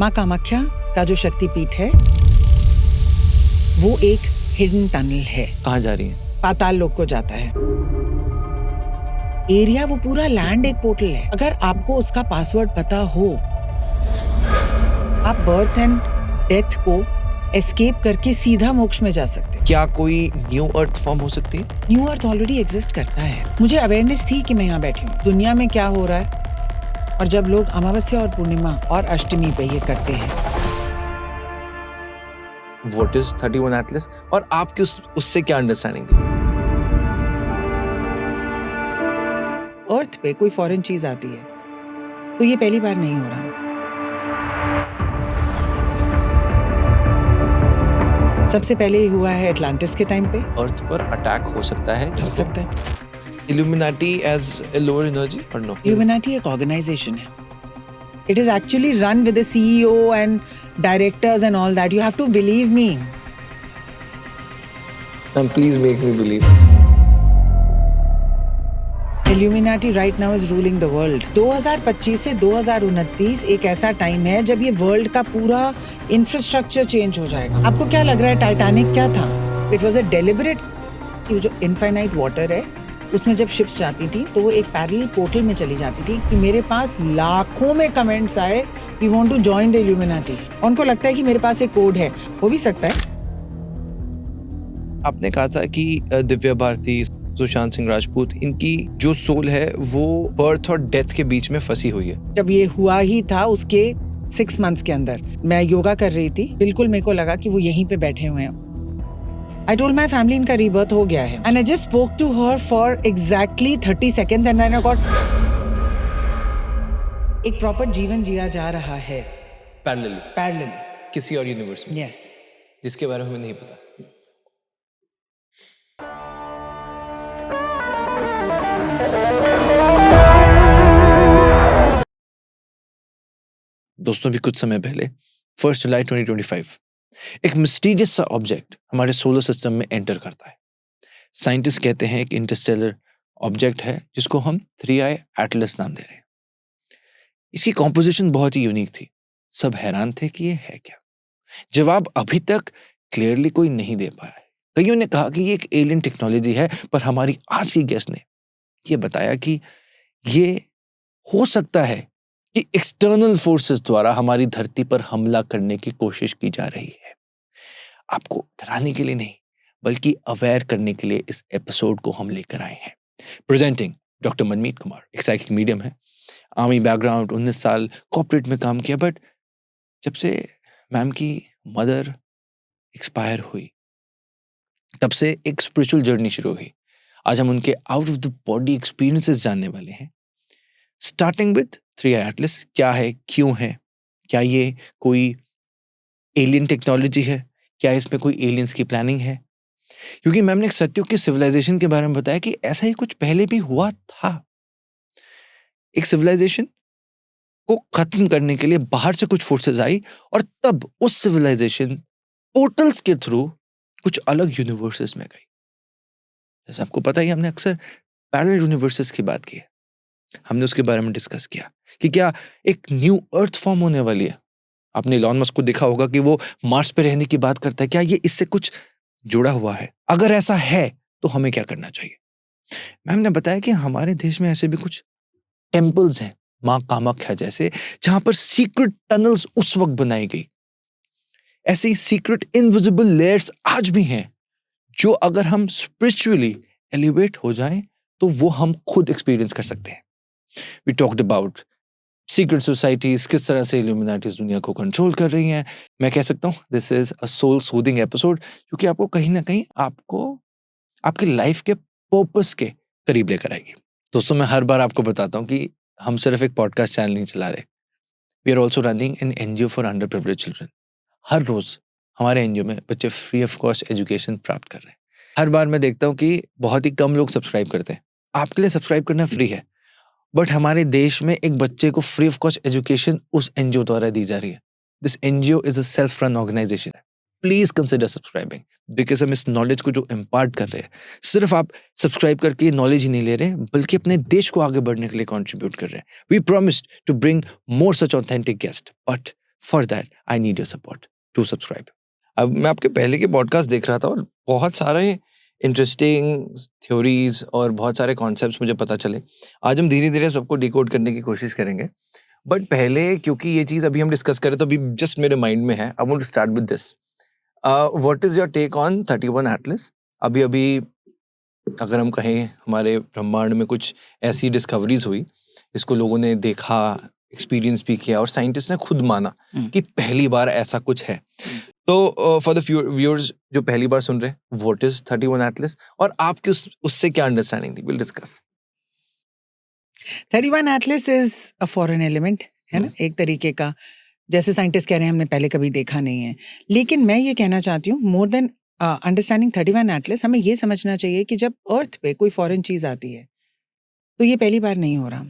माँ कामाख्या का जो शक्तिपीठ है वो एक हिडन टनल है। कहाँ जा रही है? पाताल लोक को जाता है। एरिया वो पूरा लैंड एक पोर्टल है। अगर आपको उसका पासवर्ड पता हो, आप बर्थ एंड डेथ को एस्केप करके सीधा मोक्ष में जा सकते हैं। क्या कोई न्यू अर्थ फॉर्म हो सकती है? न्यू अर्थ ऑलरेडी एग्जिस्ट करता है। मुझे अवेयरनेस थी कि मैं यहाँ बैठी हूँ, दुनिया में क्या हो रहा है, और जब लोग अमावस्या और पूर्णिमा और अष्टमी पे ये करते हैं। What is 31 Atlas? और आपकी उससे क्या अंडरस्टैंडिंग थी? अर्थ पे कोई फॉरेन चीज आती है तो ये पहली बार नहीं हो रहा। सबसे पहले ये हुआ है एटलांटिस के टाइम पे। अर्थ पर अटैक हो सकता है? हो सकता है। Illuminati as a lower energy or no? Illuminati एक ऑर्गेनाइजेशन है। It is actually run with the CEO and directors and all that. You have to believe me. Ma'am, please make me believe. Illuminati right now is ruling the world. 2025 से 2029 एक ऐसा time है जब ये world का पूरा infrastructure change हो जाएगा। आपको क्या लग रहा है टाइटैनिक क्या था? It was a deliberate, ये जो इनफाइनाइट वाटर है उसमें जब शिप्स जाती थी तो वो एक पैरेलल पोर्टल में चली जाती थी कि मेरे पास लाखों में कमेंट्स आए, we want to join the Illuminati. उनको लगता है कि मेरे पास एक कोड है, हो भी सकता है। आपने कहा था कि दिव्या भारती, सुशांत सिंह राजपूत, इनकी जो सोल है वो बर्थ और डेथ के बीच में फंसी हुई है। जब ये हुआ ही था उसके 6 मंथ्स के अंदर मैं योगा कर रही थी, बिल्कुल मेरे को लगा कि वो यहीं पे बैठे हुए हैं। I told my family इनका रीबर्थ हो गया है and I just spoke to her for exactly 30 seconds and then I got एक प्रॉपर जीवन जिया जा रहा है पैरेलली किसी और यूनिवर्स में। यस जिसके बारे में हमें नहीं पता। दोस्तों, भी कुछ समय पहले 1 जुलाई 2025 एक मिस्टीरियस सा ऑब्जेक्ट हमारे सोलर सिस्टम में एंटर करता है। साइंटिस्ट कहते हैं एक इंटरस्टेलर ऑब्जेक्ट है जिसको हम 3i एटलस नाम दे रहे हैं। इसकी कॉम्पोजिशन बहुत ही यूनिक थी। सब हैरान थे कि ये है क्या। जवाब अभी तक क्लियरली कोई नहीं दे पाया है। कईयों ने कहा कि ये एक एलियन टेक्नोलॉजी है, पर हमारी आज की गेस्ट ने ये बताया कि ये हो सकता है कि एक्सटर्नल फोर्सेस द्वारा हमारी धरती पर हमला करने की कोशिश की जा रही है। आपको डराने के लिए नहीं, बल्कि अवेयर करने के लिए इस एपिसोड को हम लेकर आए हैं। प्रेजेंटिंग डॉक्टर मनमीत कुमार, एक साइकिक मीडियम है, आर्मी बैकग्राउंड, 19 साल कॉर्पोरेट में काम किया, बट जब से मैम की मदर एक्सपायर हुई तब से एक स्पिरिचुअल जर्नी शुरू हुई। आज हम उनके out of the body experiences जानने वाले हैं, स्टार्टिंग विद 3i एटलस। क्या है, क्यों है, क्या ये कोई एलियन टेक्नोलॉजी है, क्या इसमें कोई एलियंस की प्लानिंग है? क्योंकि मैम ने एक सत्युग की सिविलाइजेशन के बारे में बताया कि ऐसा ही कुछ पहले भी हुआ था। एक सिविलाइजेशन को खत्म करने के लिए बाहर से कुछ फोर्सेस आई और तब उस सिविलाइजेशन पोर्टल्स के थ्रू कुछ अलग यूनिवर्सेस में गई। जैसे आपको पता ही, हमने अक्सर पैरेलल यूनिवर्सेस की बात की है। हमने उसके बारे में डिस्कस किया कि क्या एक न्यू अर्थ फॉर्म होने वाली है। आपने इलॉन मस्क को देखा होगा कि वो मार्स पे रहने की बात करता है। क्या ये इससे कुछ जुड़ा हुआ है? अगर ऐसा है तो हमें क्या करना चाहिए? मैम ने बताया कि हमारे देश में ऐसे भी कुछ टेम्पल्स हैं, माँ कामाख्या जैसे, जहां पर सीक्रेट टनल्स उस वक्त बनाई गई। ऐसी सीक्रेट इनविजिबल लेयर्स आज भी हैं जो अगर हम स्पिरिचुअली एलिवेट हो जाएं तो वो हम खुद एक्सपीरियंस कर सकते हैं। We talked about secret societies, किस तरह से इल्यूमिनाटीज दुनिया को कंट्रोल कर रही हैं। मैं कह सकता हूँ this is a soul soothing episode, क्योंकि आपको कहीं ना कहीं आपको आपकी लाइफ के पर्पस के करीब लेकर आएगी। दोस्तों, मैं हर बार आपको बताता हूँ कि हम सिर्फ एक पॉडकास्ट चैनल नहीं चला रहे, we are also running an NGO for underprivileged children. हर रोज हमारे एनजीओ में बच्चे फ्री ऑफ कॉस्ट एजुकेशन प्राप्त कर रहे हैं। हर बार मैं देखता हूँ कि बहुत ही कम लोग सब्सक्राइब करते हैं। आपके लिए सब्सक्राइब करना फ्री है, बट हमारे देश में एक बच्चे को फ्री ऑफ कॉस्ट एजुकेशन उस एनजीओ द्वारा दी जा रही है। This NGO is a self run organisation. Please consider subscribing, because हम इस नॉलेज को जो इम्पार्ट कर रहे हैं, सिर्फ आप सब्सक्राइब करके नॉलेज ही नहीं ले रहे, बल्कि अपने देश को आगे बढ़ने के लिए कंट्रीब्यूट कर रहे हैं। We promised to bring more such authentic guest, but for that I need your support to subscribe. अब मैं आपके पहले के पॉडकास्ट देख रहा था और बहुत सारे इंटरेस्टिंग थ्योरीज और बहुत सारे कॉन्सेप्ट्स मुझे पता चले। आज हम धीरे धीरे सबको डिकोड करने की कोशिश करेंगे, बट पहले क्योंकि ये चीज़ अभी हम डिस्कस करें तो अभी जस्ट मेरे माइंड में है। I want to start with this. What is your take on 31 Atlas? अभी अगर हम कहें हमारे ब्रह्मांड में कुछ ऐसी डिस्कवरीज हुई जिसको लोगों ने देखा, एक्सपीरियंस भी किया और साइंटिस्ट ने खुद माना कि पहली बार ऐसा कुछ है। तो फॉर द व्यूअर्स जो पहली बार सुन रहे हैं, व्हाट इज 31 एटलस और आपकी उससे क्या अंडरस्टैंडिंग थी? Will discuss. 31 Atlas is a foreign element, है ना, एक तरीके का। जैसे साइंटिस्ट कह रहे हैं हमने पहले कभी देखा नहीं है, लेकिन मैं ये कहना चाहती हूँ मोर देन अंडरस्टैंडिंग 31 एटलस, हमें ये समझना चाहिए कि जब अर्थ पे कोई फॉरेन चीज आती है तो ये पहली बार नहीं हो रहा।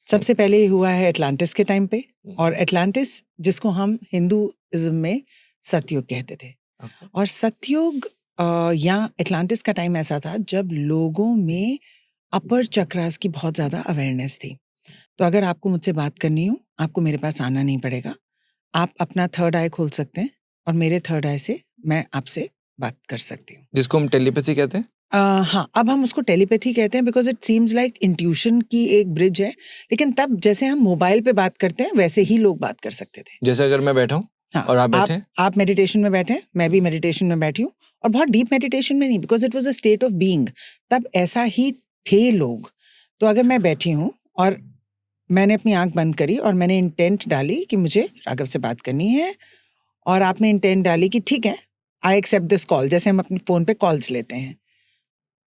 सबसे पहले ये हुआ है एटलांटिस के टाइम पे, और एटलांटिस जिसको हम हिंदुइज्म में सतयुग कहते थे। और सतयुग या एटलांटिस का टाइम ऐसा था जब लोगों में अपर चक्रास की बहुत ज़्यादा अवेयरनेस थी। तो अगर आपको मुझसे बात करनी हो, आपको मेरे पास आना नहीं पड़ेगा। आप अपना थर्ड आई खोल सकते हैं और मेरे थर्ड आई से मैं आपसे बात कर सकती हूँ, जिसको हम टेलीपैथी कहते हैं। हाँ, अब हम उसको टेलीपैथी कहते हैं because it seems like intuition की एक ब्रिज है। लेकिन तब जैसे हम मोबाइल पे बात करते हैं वैसे ही लोग बात कर सकते थे। जैसे अगर मैं बैठा हूँ हाँ, और आप बैठे हैं, आप मेडिटेशन में बैठे हैं, मैं भी मेडिटेशन में बैठी हूँ, और बहुत डीप मेडिटेशन में नहीं, because it was a state of being. तब ऐसा ही थे लोग। तो अगर मैं बैठी हूँ और मैंने अपनी आंख बंद करी और मैंने इंटेंट डाली कि मुझे राघव से बात करनी है, और आपने इंटेंट डाली कि ठीक है आई एक्सेप्ट दिस कॉल, जैसे हम अपने फोन पे कॉल्स लेते हैं,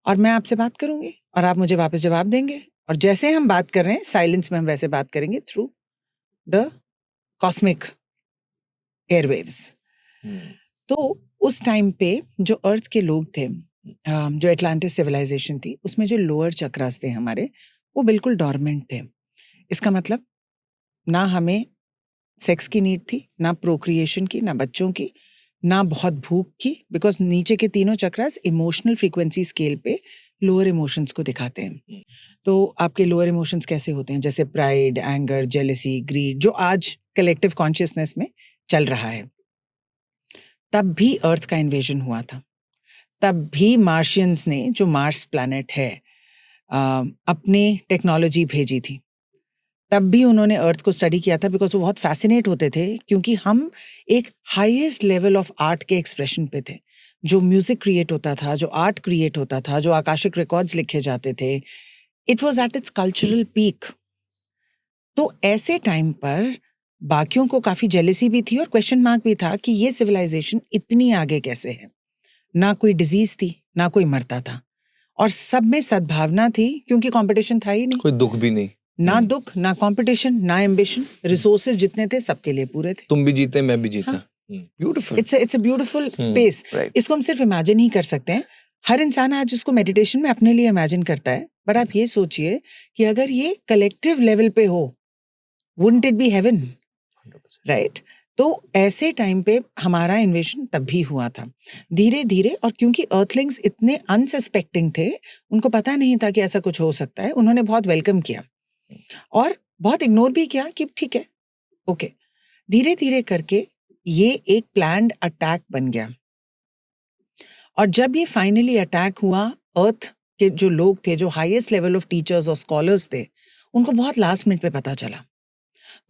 और मैं आपसे बात करूंगी और आप मुझे वापस जवाब देंगे, और जैसे हम बात कर रहे हैं साइलेंस में हम वैसे बात करेंगे थ्रू द कॉस्मिक एयरवेव्स। तो उस टाइम पे जो अर्थ के लोग थे, जो एटलांटिस सिविलाइजेशन थी, उसमें जो लोअर चक्रास थे हमारे, वो बिल्कुल डॉर्मेंट थे। इसका मतलब ना हमें सेक्स की नीड थी, ना प्रोक्रिएशन की, ना बच्चों की, ना बहुत भूख की, बिकॉज नीचे के तीनों चक्रास इमोशनल फ्रीक्वेंसी स्केल पे लोअर इमोशंस को दिखाते हैं। तो आपके लोअर इमोशंस कैसे होते हैं? जैसे प्राइड, एंगर, जेलसी, ग्रीड, जो आज कलेक्टिव कॉन्शियसनेस में चल रहा है। तब भी अर्थ का इन्वेजन हुआ था, तब भी मार्शियंस ने, जो मार्स प्लैनेट है, अपने टेक्नोलॉजी भेजी थी। तब भी उन्होंने अर्थ को स्टडी किया था बिकॉज वो बहुत फैसिनेट होते थे, क्योंकि हम एक हाईएस्ट लेवल ऑफ आर्ट के एक्सप्रेशन पे थे। जो म्यूजिक क्रिएट होता था, जो आर्ट क्रिएट होता था, जो आकाशिक रिकॉर्ड्स लिखे जाते थे, it was at its cultural peak. तो ऐसे टाइम पर बाकियों को काफी जेलसी भी थी और क्वेश्चन मार्क भी था कि ये सिविलाइजेशन इतनी आगे कैसे है। ना कोई डिजीज थी, ना कोई मरता था, और सब में सद्भावना थी, क्योंकि कंपटीशन था ही नहीं। कोई दुख भी नहीं, ना दुख, ना कंपटीशन, ना एम्बिशन। रिसोर्सेज जितने थे सबके लिए पूरे थे। तुम भी जीते मैं भी जीता। हाँ। Beautiful. It's a beautiful space. right. इसको हम सिर्फ इमेजिन ही कर सकते हैं। हर इंसान आज इसको मेडिटेशन में अपने लिए इमेजिन करता है, बट आप ये सोचिए कि अगर ये कलेक्टिव लेवल पे हो, wouldn't it be heaven, right? तो ऐसे टाइम पे हमारा इन्वेशन तब भी हुआ था धीरे धीरे। और क्योंकि अर्थलिंग्स इतने अनसस्पेक्टिंग थे, उनको पता नहीं था कि ऐसा कुछ हो सकता है, उन्होंने बहुत वेलकम किया और बहुत इग्नोर भी किया कि ठीक है, ओके। धीरे धीरे करके ये एक प्लान्ड अटैक बन गया, और जब ये फाइनली अटैक हुआ, अर्थ के जो लोग थे, जो हाईएस्ट लेवल ऑफ टीचर्स और स्कॉलर्स थे, उनको बहुत लास्ट मिनट पे पता चला।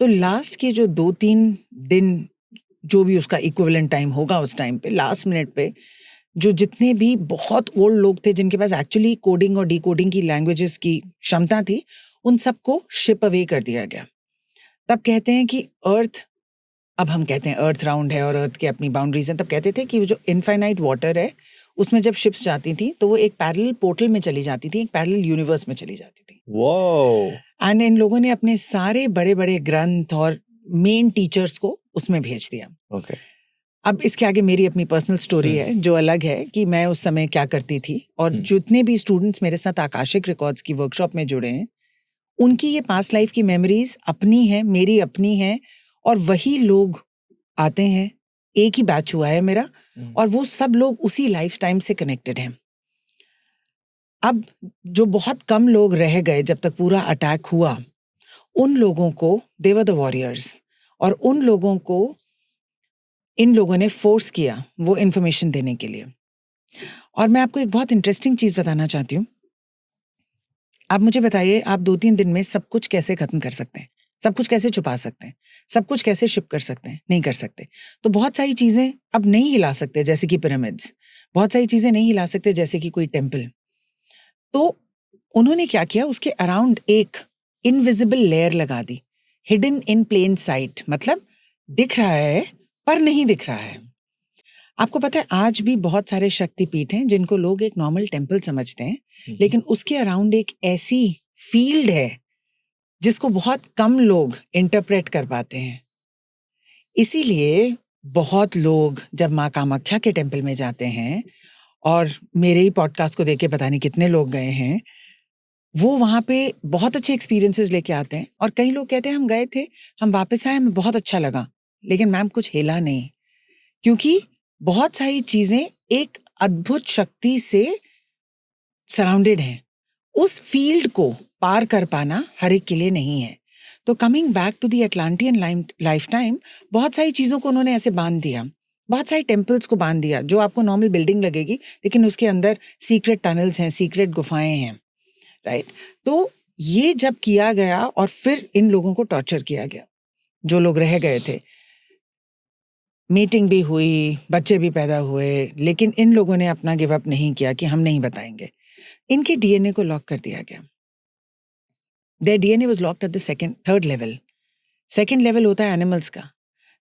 तो लास्ट के जो 2-3 दिन, जो भी उसका इक्विवेलेंट टाइम होगा उस टाइम पे, लास्ट मिनट पे जो जितने भी बहुत ओल्ड लोग थे, जिनके पास एक्चुअली कोडिंग और डिकोडिंग की लैंग्वेजेस की क्षमता थी, उन सबको शिप अवे कर दिया गया। तब कहते हैं कि अर्थ, अब हम कहते हैं अर्थ राउंड है और अर्थ की अपनी बाउंड्रीज हैं, तब कहते थे कि वो जो इनफाइनाइट वाटर है, उसमें जब शिप्स जाती थी तो वो एक पैरेलल पोर्टल में चली जाती थी, एक पैरेलल यूनिवर्स में चली जाती थी। एंड इन लोगों ने अपने सारे बड़े बड़े ग्रंथ और मेन टीचर्स को उसमें भेज दिया। अब इसके आगे मेरी अपनी पर्सनल स्टोरी है जो अलग है, कि मैं उस समय क्या करती थी, और जितने भी स्टूडेंट्स मेरे साथ आकाशिक रिकॉर्ड्स की वर्कशॉप में जुड़े हैं, उनकी ये पास्ट लाइफ की मेमोरीज अपनी है, मेरी अपनी है, और वही लोग आते हैं। एक ही बैच हुआ है मेरा, और वो सब लोग उसी लाइफ टाइम से कनेक्टेड हैं। अब जो बहुत कम लोग रह गए जब तक पूरा अटैक हुआ, उन लोगों को, दे वर द वॉरियर्स, और उन लोगों को इन लोगों ने फोर्स किया वो इन्फॉर्मेशन देने के लिए। और मैं आपको एक बहुत इंटरेस्टिंग चीज बताना चाहती हूँ। आप मुझे बताइए, आप 2-3 दिन में सब कुछ कैसे खत्म कर सकते हैं? सब कुछ कैसे छुपा सकते हैं? सब कुछ कैसे शिप कर सकते हैं? नहीं कर सकते। तो बहुत सारी चीजें अब नहीं हिला सकते, जैसे कि पिरामिड्स। बहुत सारी चीजें नहीं हिला सकते, जैसे कि कोई टेम्पल। तो उन्होंने क्या किया, उसके अराउंड एक इनविजिबल लेयर लगा दी, हिडन इन प्लेन साइट, मतलब दिख रहा है पर नहीं दिख रहा है। आपको पता है आज भी बहुत सारे शक्तिपीठ हैं जिनको लोग एक नॉर्मल टेम्पल समझते हैं, लेकिन उसके अराउंड एक ऐसी फील्ड है जिसको बहुत कम लोग इंटरप्रेट कर पाते हैं। इसीलिए बहुत लोग जब माँ कामाख्या के टेम्पल में जाते हैं, और मेरे ही पॉडकास्ट को देख के पता नहीं कितने लोग गए हैं, वो वहाँ पे बहुत अच्छे एक्सपीरियंसेस लेके आते हैं। और कई लोग कहते हैं हम गए थे, हम वापस आए, हमें बहुत अच्छा लगा, लेकिन मैम कुछ हिला नहीं, क्योंकि बहुत सारी चीजें एक अद्भुत शक्ति से सराउंडेड हैं। उस फील्ड को पार कर पाना हर एक के लिए नहीं है। तो coming back to the Atlantean lifetime, बहुत सारी चीजों को उन्होंने ऐसे बांध दिया, बहुत सारे टेम्पल्स को बांध दिया, जो आपको नॉर्मल बिल्डिंग लगेगी, लेकिन उसके अंदर सीक्रेट टनल्स हैं, सीक्रेट गुफाएं हैं, राइट। तो ये जब किया गया और फिर इन लोगों को टॉर्चर किया गया, जो लोग रह गए थे, मीटिंग भी हुई, बच्चे भी पैदा हुए, लेकिन इन लोगों ने अपना गिव अप नहीं किया कि हम नहीं बताएंगे। इनके डीएनए को लॉक कर दिया गया। Their DNA was locked at the third level. Second level होता है एनिमल्स का।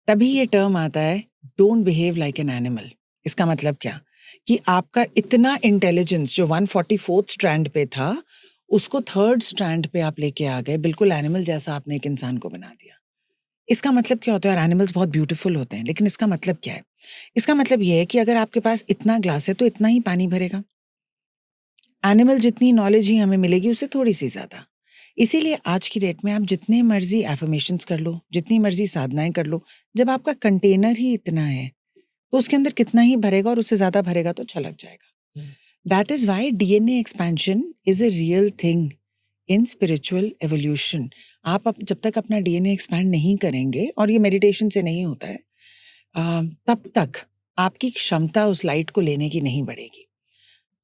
तभी ये टर्म आता है don't behave like an animal. इसका मतलब क्या कि आपका इतना इंटेलिजेंस जो 144th स्ट्रैंड पे था, उसको 3rd स्ट्रैंड पे आप लेके आ गए, बिल्कुल एनिमल जैसा आपने एक इंसान को बना दिया। इसका मतलब क्या होता है? और एनिमल्स बहुत ब्यूटीफुल होते हैं, लेकिन इसका मतलब क्या है? इसका मतलब ये है कि अगर आपके पास इतना ग्लास है तो इतना ही पानी भरेगा। एनिमल जितनी नॉलेज ही हमें मिलेगी उससे थोड़ी सी ज्यादा। इसीलिए आज की डेट में आप जितने मर्जी एफर्मेशंस कर लो, जितनी मर्जी साधनाएं कर लो, जब आपका कंटेनर ही इतना है तो उसके अंदर कितना ही भरेगा, और उससे ज्यादा भरेगा तो छलक जाएगा। That is why DNA expansion is a real thing in spiritual evolution. आप जब तक अपना डीएनए एक्सपैंड नहीं करेंगे, और ये मेडिटेशन से नहीं होता है, तब तक आपकी क्षमता उस लाइट को लेने की नहीं बढ़ेगी।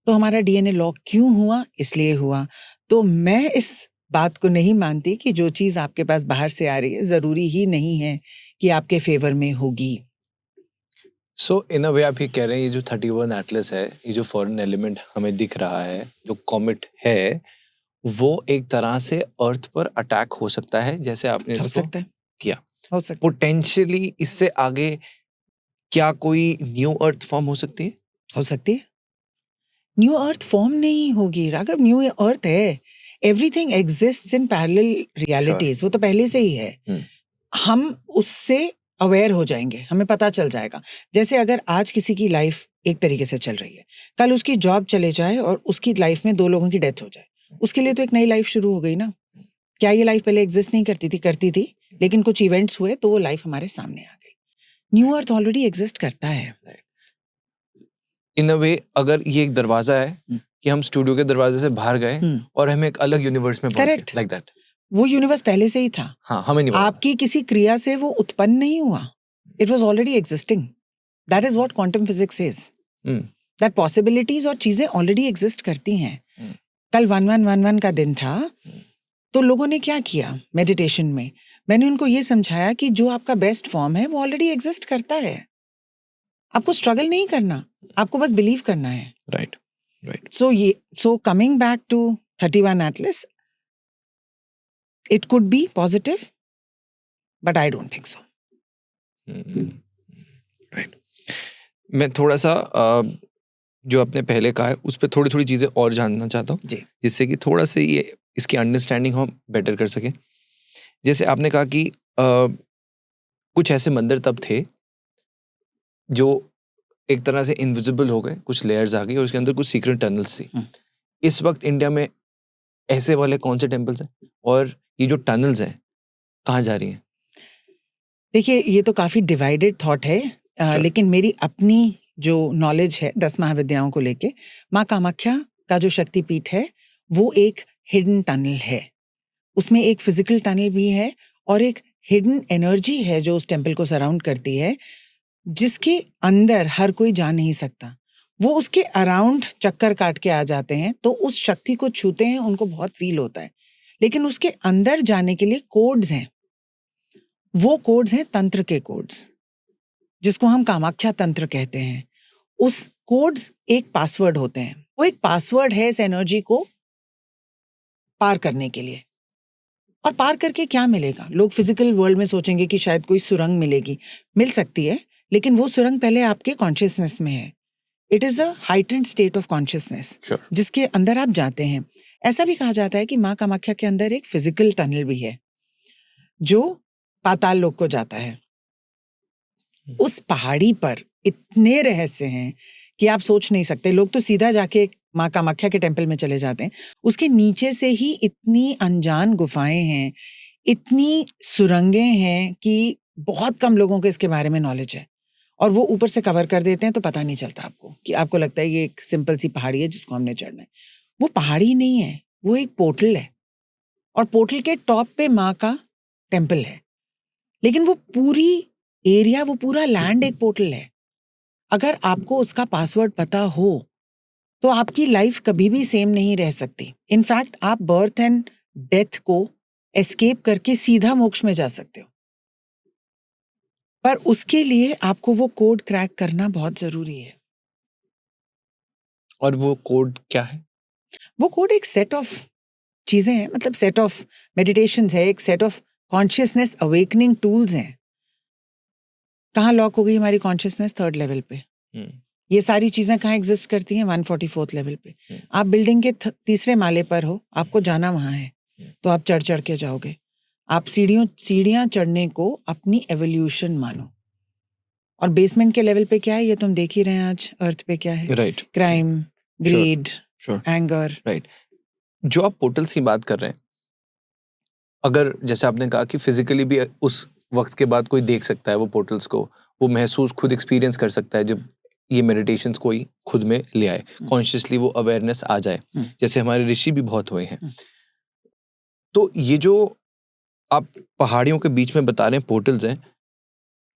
तो हमारा डीएनए लॉक क्यों हुआ? इसलिए हुआ। तो मैं इस बात को नहीं मानती कि जो चीज आपके पास बाहर से आ रही है जरूरी ही नहीं है कि आपके फेवर में होगी। सो इन अ वे आप ये कह रहे हैं, ये जो 31 एटलस है, ये जो फॉरेन एलिमेंट हमें दिख रहा है, जो कॉमेट है, वो एक तरह से अर्थ पर अटैक हो सकता है, जैसे आपने हो इसको सकता है, किया। हो सकता है, पोटेंशियली इससे आगे क्या कोई न्यू अर्थ फॉर्म हो सकती है? हो सकती है। न्यू अर्थ फॉर्म नहीं होगी राघव, न्यू अर्थ है। Everything exists in parallel realities, वो तो पहले से ही है। हम उससे अवेयर हो जाएंगे, हमें पता चल जाएगा। जैसे अगर आज किसी की लाइफ एक तरीके से चल रही है, कल उसकी जॉब चले जाए और उसकी लाइफ में 2 लोगों की डेथ हो जाए, उसके लिए तो एक नई लाइफ शुरू हो गई ना। क्या ये लाइफ पहले एग्जिस्ट नहीं करती थी? करती थी, लेकिन कुछ इवेंट्स हुए तो वो लाइफ हमारे सामने आ गई। न्यू अर्थ ऑलरेडी एग्जिस्ट करता है। इन अ वे अगर ये एक दरवाजा है कि हम स्टूडियो के दरवाजे से बाहर गए और हम एक अलग यूनिवर्स में पहुंच गए, Correct. Like that. वो यूनिवर्स पहले से ही था। हाँ, हमें नहीं पता। आपकी किसी क्रिया से वो उत्पन्न नहीं हुआ, it was already existing. That is what quantum physics is, that possibilities और चीजें ऑलरेडी एग्जिस्ट करती हैं। कल 1111 का दिन था, तो लोगों ने क्या किया मेडिटेशन में? मैंने उनको ये समझाया कि जो आपका बेस्ट फॉर्म है वो ऑलरेडी एग्जिस्ट करता है। आपको स्ट्रगल नहीं करना, आपको बस बिलीव करना है। Right, right. So coming back to 31 Atlas, it could be positive, but I don't think so. Right. मैं थोड़ा सा जो आपने पहले कहा है उस पर थोड़ी थोड़ी चीज़ें और जानना चाहता हूँ, जिससे कि थोड़ा सा ये इसकी अंडरस्टैंडिंग हम बेटर कर सकें। जैसे आपने कहा कि कुछ ऐसे मंदिर तब थे जो एक तरह से इनविजिबल हो गए, कुछ लेयर्स आ गई और उसके अंदर कुछ सीक्रेट टनल्स थी। इस वक्त इंडिया में ऐसे वाले कौन से टेम्पल्स हैं, और ये जो टनल्स हैं कहाँ जा रही हैं? देखिए, ये तो काफी डिवाइडेड थॉट है, लेकिन मेरी अपनी जो नॉलेज है 10 महाविद्याओं को लेके, माँ कामाख्या का जो शक्तिपीठ है वो एक हिडन टनल है। उसमें एक फिजिकल टनल भी है और एक हिडन एनर्जी है जो उस टेम्पल को सराउंड करती है, जिसके अंदर हर कोई जा नहीं सकता। वो उसके अराउंड चक्कर काट के आ जाते हैं, तो उस शक्ति को छूते हैं, उनको बहुत फील होता है। लेकिन उसके अंदर जाने के लिए कोड्स हैं। वो कोड्स हैं तंत्र के कोड्स, जिसको हम कामाख्या तंत्र कहते हैं। उस कोड्स एक पासवर्ड होते हैं। वो एक पासवर्ड है इस एनर्जी को पार करने के लिए। और पार करके क्या मिलेगा? लोग फिजिकल वर्ल्ड में सोचेंगे कि शायद कोई सुरंग मिलेगी, मिल सकती है, लेकिन वो सुरंग पहले आपके कॉन्शियसनेस में है। It is a heightened state of consciousness, जिसके अंदर आप जाते हैं। ऐसा भी कहा जाता है कि माँ कामाख्या के अंदर एक फिजिकल टनल भी है जो पाताल लोक को जाता है। उस पहाड़ी पर इतने रहस्य हैं कि आप सोच नहीं सकते। लोग तो सीधा जाके माँ कामाख्या के टेम्पल में चले जाते हैं, उसके नीचे से ही इतनी अनजान गुफाएं हैं, इतनी सुरंगें हैं कि बहुत कम लोगों को इसके बारे में नॉलेज है। और वो ऊपर से कवर कर देते हैं तो पता नहीं चलता आपको, कि आपको लगता है ये एक सिंपल सी पहाड़ी है जिसको हमने चढ़ना है। वो पहाड़ी नहीं है, वो एक पोर्टल है, और पोर्टल के टॉप पे माँ का टेम्पल है। लेकिन वो पूरी एरिया, वो पूरा लैंड एक पोर्टल है। अगर आपको उसका पासवर्ड पता हो तो आपकी लाइफ कभी भी सेम नहीं रह सकती। इनफैक्ट आप बर्थ एंड डेथ को एस्केप करके सीधा मोक्ष में जा सकते हो, पर उसके लिए आपको वो कोड क्रैक करना बहुत जरूरी है। और वो कोड क्या है? वो कोड एक सेट ऑफ चीजें हैं, मतलब सेट ऑफ मेडिटेशंस है, एक set of consciousness awakening tools हैं। कहाँ लॉक हो गई हमारी कॉन्शियसनेस? 3rd लेवल पे। ये सारी चीजें कहाँ एग्जिस्ट करती हैं? 144th लेवल पे। आप बिल्डिंग के 3रे माले पर हो, आपको जाना वहां है, तो आप चढ़ चढ़ के जाओगे। आप सीढ़ियां चढ़ने को अपनी एवोल्यूशन मानो। और बेसमेंट के लेवल पे क्या है, ये तुम देख ही रहे हैं आज अर्थ पे क्या है। Right. Crime, greed, anger. Right. जो आप पोर्टल्स की बात कर रहे हैं, अगर जैसे आपने कहा कि फिजिकली भी उस वक्त के बाद कोई देख सकता है वो पोर्टल्स को, वो महसूस खुद एक्सपीरियंस कर सकता है, जब ये मेडिटेशंस कोई खुद में ले आए, कॉन्शियसली वो अवेयरनेस आ जाए, जैसे हमारे ऋषि भी बहुत हुए हैं। तो ये जो आप पहाड़ियों के बीच में बता रहे हैं पोर्टल्स हैं,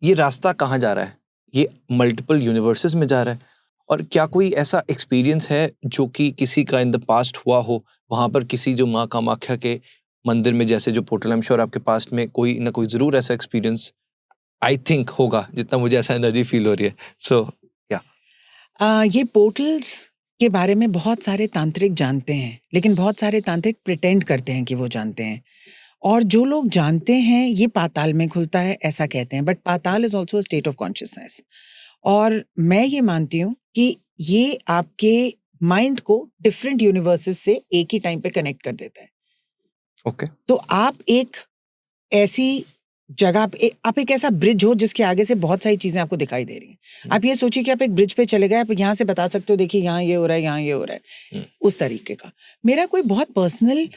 ये रास्ता कहाँ जा रहा है? ये मल्टीपल यूनिवर्सेस में जा रहा है? और क्या कोई ऐसा एक्सपीरियंस है जो कि किसी का इन द पास्ट हुआ हो, वहाँ पर किसी जो माँ कामाख्या के मंदिर में जैसे जो पोर्टल, आई एम श्योर आपके पास्ट में कोई ना कोई जरूर ऐसा एक्सपीरियंस आई थिंक होगा, जितना मुझे ऐसा एनर्जी फील हो रही है। सो ये पोर्टल्स के बारे में बहुत सारे तांत्रिक जानते हैं, लेकिन बहुत सारे तांत्रिक प्रिटेंड करते हैं कि वो जानते हैं। और जो लोग जानते हैं ये पाताल में खुलता है ऐसा कहते हैं, but Patal is also a state of consciousness. और मैं ये मानती हूँ कि ये आपके माइंड को डिफरेंट यूनिवर्सेस से एक ही टाइम पे कनेक्ट कर देता है। ओके। तो आप एक ऐसी जगह पे, आप एक ऐसा ब्रिज हो जिसके आगे से बहुत सारी चीजें आपको दिखाई दे रही हैं। आप ये सोचिए कि आप एक ब्रिज पे चले गए, आप यहाँ से बता सकते हो देखिए यहाँ ये हो रहा है, यहाँ ये हो रहा है, उस तरीके का। मेरा कोई बहुत पर्सनल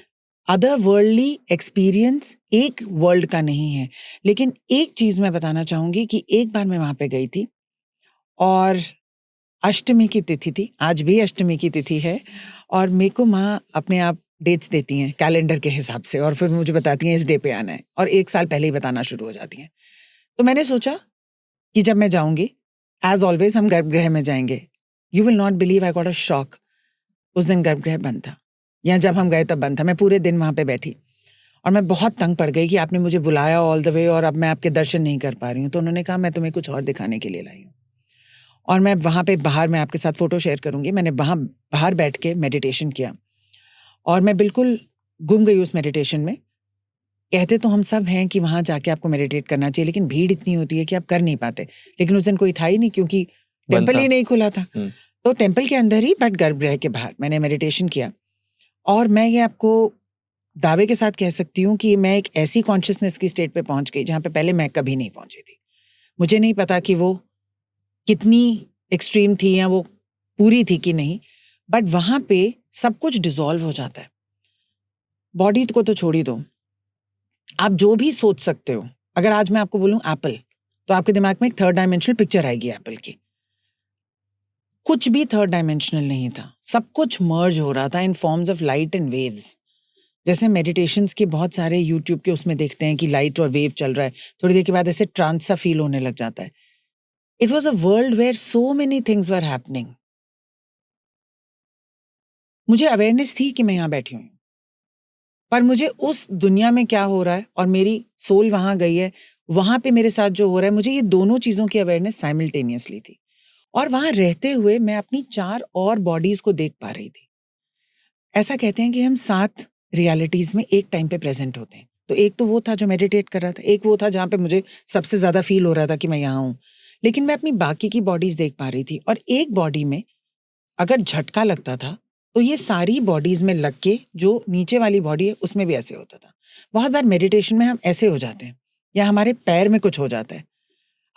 अदर वर्ल्डली एक्सपीरियंस एक वर्ल्ड का नहीं है, लेकिन एक चीज मैं बताना चाहूंगी कि एक बार मैं वहां पे गई थी और अष्टमी की तिथि थी, आज भी अष्टमी की तिथि है, और मेरे को माँ अपने आप डेट्स देती हैं कैलेंडर के हिसाब से, और फिर मुझे बताती हैं इस डे पे आना है, और 1 साल पहले ही बताना शुरू हो जाती हैं। तो मैंने सोचा कि जब मैं जाऊंगी, एज ऑलवेज हम गर्भगृह में जाएंगे। You will not believe, I got a shock. उस दिन गर्भगृह बंद था, या जब हम गए तब बंद था। मैं पूरे दिन वहां पे बैठी और मैं बहुत तंग पड़ गई कि आपने मुझे बुलाया ऑल द वे और अब मैं आपके दर्शन नहीं कर पा रही हूँ। तो उन्होंने कहा मैं तुम्हें कुछ और दिखाने के लिए लाई हूँ। और मैं वहां पे बाहर, मैं आपके साथ फोटो शेयर करूंगी, मैंने वहां बाहर बैठ के मेडिटेशन किया और मैं बिल्कुल गुम गई उस मेडिटेशन में। कहते तो हम सब हैं कि वहां जाके आपको मेडिटेट करना चाहिए, लेकिन भीड़ इतनी होती है कि आप कर नहीं पाते। लेकिन उस दिन कोई था ही नहीं, क्योंकि टेम्पल ही नहीं खुला था। तो टेम्पल के अंदर ही, बट गर्भगृह के बाहर मैंने मेडिटेशन किया। और मैं ये आपको दावे के साथ कह सकती हूँ कि मैं एक ऐसी कॉन्शियसनेस की स्टेट पे पहुंच गई जहाँ पे पहले मैं कभी नहीं पहुंची थी। मुझे नहीं पता कि वो कितनी एक्सट्रीम थी या वो पूरी थी कि नहीं, बट वहां पे सब कुछ डिसॉल्व हो जाता है। बॉडी को तो छोड़ ही दो, आप जो भी सोच सकते हो। अगर आज मैं आपको बोलूं एप्पल, तो आपके दिमाग में एक 3rd डायमेंशनल पिक्चर आएगी एप्पल की। कुछ भी 3rd डायमेंशनल नहीं था, सब कुछ मर्ज हो रहा था in forms of light and waves. जैसे मेडिटेशंस के बहुत सारे यूट्यूब के उसमें देखते हैं कि लाइट और वेव चल रहा है, थोड़ी देर के बाद ऐसे ट्रांस सा फील होने लग जाता है. It was a world where so many things were happening. मुझे अवेयरनेस थी कि मैं यहाँ बैठी हुई हूँ, पर मुझे उस दुनिया में क्या हो रहा है और मेरी सोल वहां गई है, वहां पे मेरे साथ जो हो रहा है, मुझे ये दोनों चीजों की अवेयरनेस साइमल्टेनियसली थी. और वहां रहते हुए मैं अपनी 4 और बॉडीज को देख पा रही थी. ऐसा कहते हैं कि हम 7 रियलिटीज में एक टाइम पे प्रेजेंट होते हैं. तो एक तो वो था जो मेडिटेट कर रहा था, एक वो था जहाँ पे मुझे सबसे ज्यादा फील हो रहा था कि मैं यहाँ हूँ, लेकिन मैं अपनी बाकी की बॉडीज देख पा रही थी. और एक बॉडी में अगर झटका लगता था तो ये सारी बॉडीज में लग के जो नीचे वाली बॉडी है उसमें भी ऐसे होता था. बहुत बार मेडिटेशन में हम ऐसे हो जाते हैं या हमारे पैर में कुछ हो जाता है.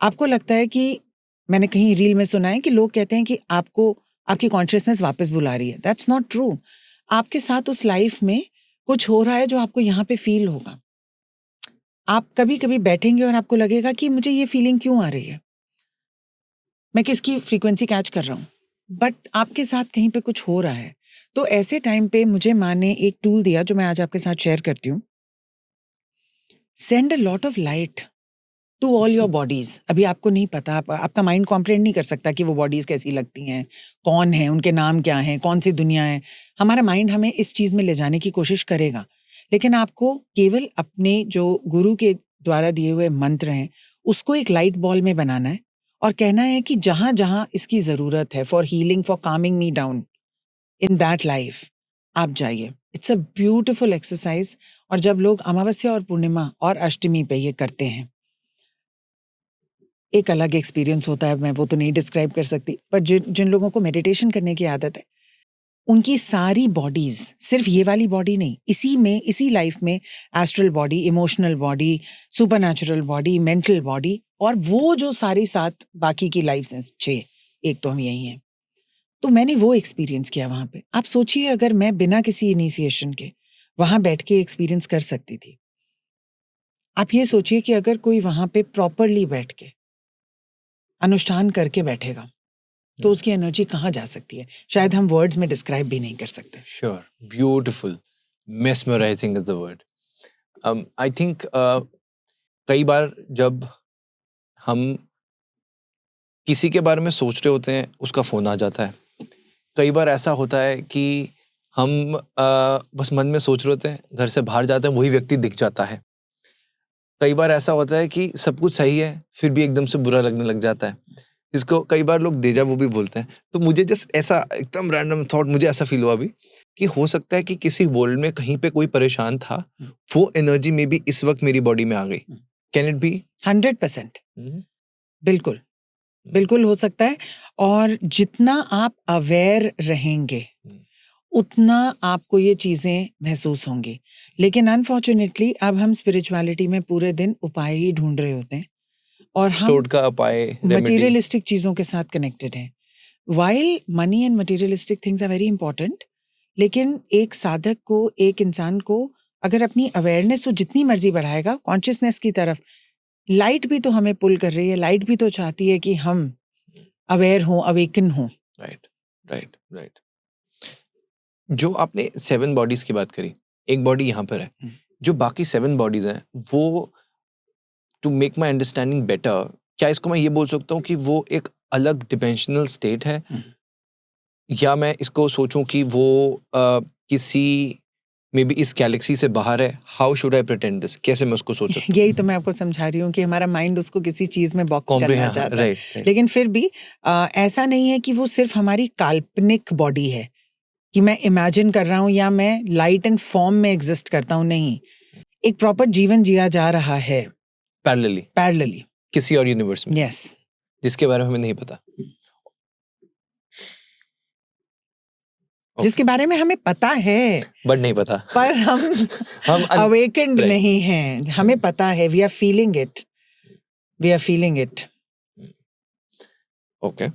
आपको लगता है कि, मैंने कहीं रील में सुना है कि लोग कहते हैं कि आपको आपकी कॉन्शियसनेस वापस बुला रही है. That's not true. आपके साथ उस लाइफ में कुछ हो रहा है जो आपको यहाँ पे फील होगा. आप कभी कभी बैठेंगे और आपको लगेगा कि मुझे ये फीलिंग क्यों आ रही है, मैं किसकी फ्रीक्वेंसी कैच कर रहा हूँ, बट आपके साथ कहीं पे कुछ हो रहा है. तो ऐसे टाइम पे मुझे माँ ने एक टूल दिया जो मैं आज आपके साथ शेयर करती हूँ. Send a lot of light to all your bodies. अभी आपको नहीं पता, आपका माइंड कॉम्प्रिहेंड नहीं कर सकता कि वो बॉडीज कैसी लगती हैं, कौन है, उनके नाम क्या हैं, कौन सी दुनिया है. हमारा माइंड हमें इस चीज में ले जाने की कोशिश करेगा, लेकिन आपको केवल अपने जो गुरु के द्वारा दिए हुए मंत्र हैं उसको एक लाइट बॉल में बनाना है और कहना है कि जहां जहां इसकी जरूरत है for healing, for Kameng me down in that life, आप जाइए. It's a beautiful exercise. और जब लोग अमावस्या और पूर्णिमा और अष्टमी पे ये करते हैं, एक अलग एक्सपीरियंस होता है. मैं वो तो नहीं डिस्क्राइब कर सकती, पर जिन जिन लोगों को मेडिटेशन करने की आदत है, उनकी सारी बॉडीज, सिर्फ ये वाली बॉडी नहीं, इसी लाइफ में astral body, emotional body, supernatural body, mental body, और वो जो सारी 7 बाकी की लाइफ्स हैं, 6, एक तो हम यही हैं. तो मैंने वो एक्सपीरियंस किया वहां पे. आप सोचिए अगर मैं बिना किसी इनिशिएशन के वहां बैठ के एक्सपीरियंस कर सकती थी. आप ये सोचिए कि अगर कोई वहां पे प्रॉपरली बैठ के अनुष्ठान करके बैठेगा तो उसकी एनर्जी कहाँ जा सकती है, शायद हम वर्ड्स में डिस्क्राइब भी नहीं कर सकते. Sure, beautiful, mesmerising is the word. I think कई बार जब हम किसी के बारे में सोच रहे होते हैं उसका फोन आ जाता है. कई बार ऐसा होता है कि हम बस मन में सोच रहे होते हैं, घर से बाहर जाते हैं, वही व्यक्ति दिख जाता है. कई बार ऐसा होता है कि सब कुछ सही है फिर भी एकदम से बुरा लगने लग जाता है, जिसको कई बार लोग डेजा वू भी बोलते हैं. तो मुझे जस्ट ऐसा एकदम रैंडम थॉट, मुझे ऐसा फील हुआ अभी कि हो सकता है कि किसी वर्ल्ड में कहीं पे कोई परेशान था, वो एनर्जी में भी इस वक्त मेरी बॉडी में आ गई. Can it be? 100%. बिल्कुल बिल्कुल हो सकता है. और जितना आप अवेयर रहेंगे उतना आपको ये चीजें महसूस होंगी. लेकिन अनफॉर्चुनेटली अब हम स्पिरिचुअलिटी में पूरे दिन उपाय ही ढूंढ रहे होते हैं और हम टोटका, उपाय, रेमेडी. मटेरियलिस्टिक चीजों के साथ कनेक्टेड हैं. While money and materialistic things are very important, लेकिन एक साधक को, एक इंसान को अगर अपनी अवेयरनेस वो जितनी मर्जी बढ़ाएगा कॉन्शियसनेस की तरफ, लाइट भी तो हमें पुल कर रही है, लाइट भी तो चाहती है कि हम अवेयर हों, अवेकन हों. Right, right, right. जो आपने 7 बॉडीज की बात करी, एक बॉडी यहाँ पर है, जो बाकी 7 बॉडीज हैं, वो to make my understanding better, क्या इसको मैं ये बोल सकता हूँ कि वो एक अलग डिमेंशनल स्टेट है, या मैं इसको सोचूं कि वो किसी मे बी इस गैलेक्सी से बाहर है? How should I pretend this? कैसे मैं उसको सोच सकता हूँ? यही तो मैं आपको समझा रही हूँ कि हमारा माइंड उसको किसी चीज में बॉक्स करना चाहता है. राइट. लेकिन फिर भी ऐसा नहीं है कि वो सिर्फ हमारी काल्पनिक बॉडी है कि मैं इमेजिन कर रहा हूँ या मैं लाइट एंड फॉर्म में एग्जिस्ट करता हूँ. नहीं, एक प्रॉपर जीवन जिया जा रहा है पैरेलली किसी और यूनिवर्स में. यस. जिसके बारे में हमें नहीं पता. जिसके बारे में हमें पता है बट नहीं पता, पर हम अवेकेंड नहीं हैं. हमें पता है, we are feeling it. Okay.